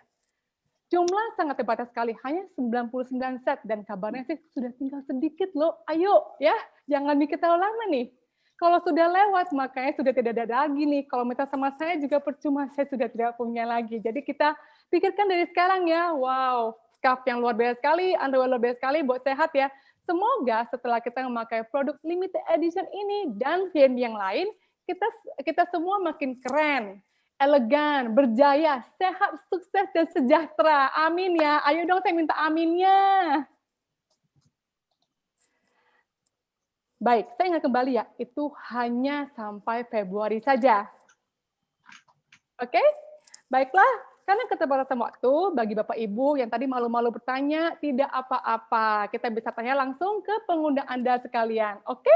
Jumlah sangat terbatas sekali, hanya 99 set dan kabarnya sih sudah tinggal sedikit loh. Ayo ya, jangan mikir terlalu lama nih. Kalau sudah lewat makanya sudah tidak ada lagi nih. Kalau minta sama saya juga percuma, saya sudah tidak punya lagi. Jadi kita pikirkan dari sekarang ya. Wow, scarf yang luar biasa sekali, underwear luar biasa sekali buat sehat ya. Semoga setelah kita memakai produk limited edition ini dan yang lain, kita semua makin keren, elegan, berjaya, sehat, sukses, dan sejahtera. Amin ya. Ayo dong saya minta aminnya. Baik, saya ingat kembali ya, itu hanya sampai Februari saja. Oke? Baiklah. Karena keterbatasan waktu, bagi Bapak Ibu yang tadi malu-malu bertanya, tidak apa-apa. Kita bisa tanya langsung ke pengundang Anda sekalian. Oke?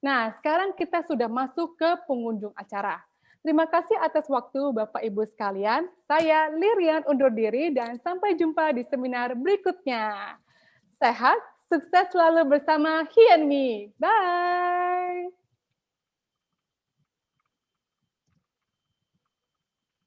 Nah, sekarang kita sudah masuk ke pengunjung acara. Terima kasih atas waktu Bapak Ibu sekalian. Saya Lirian undur diri dan sampai jumpa di seminar berikutnya. Sehat, sukses selalu bersama He&Me. Bye!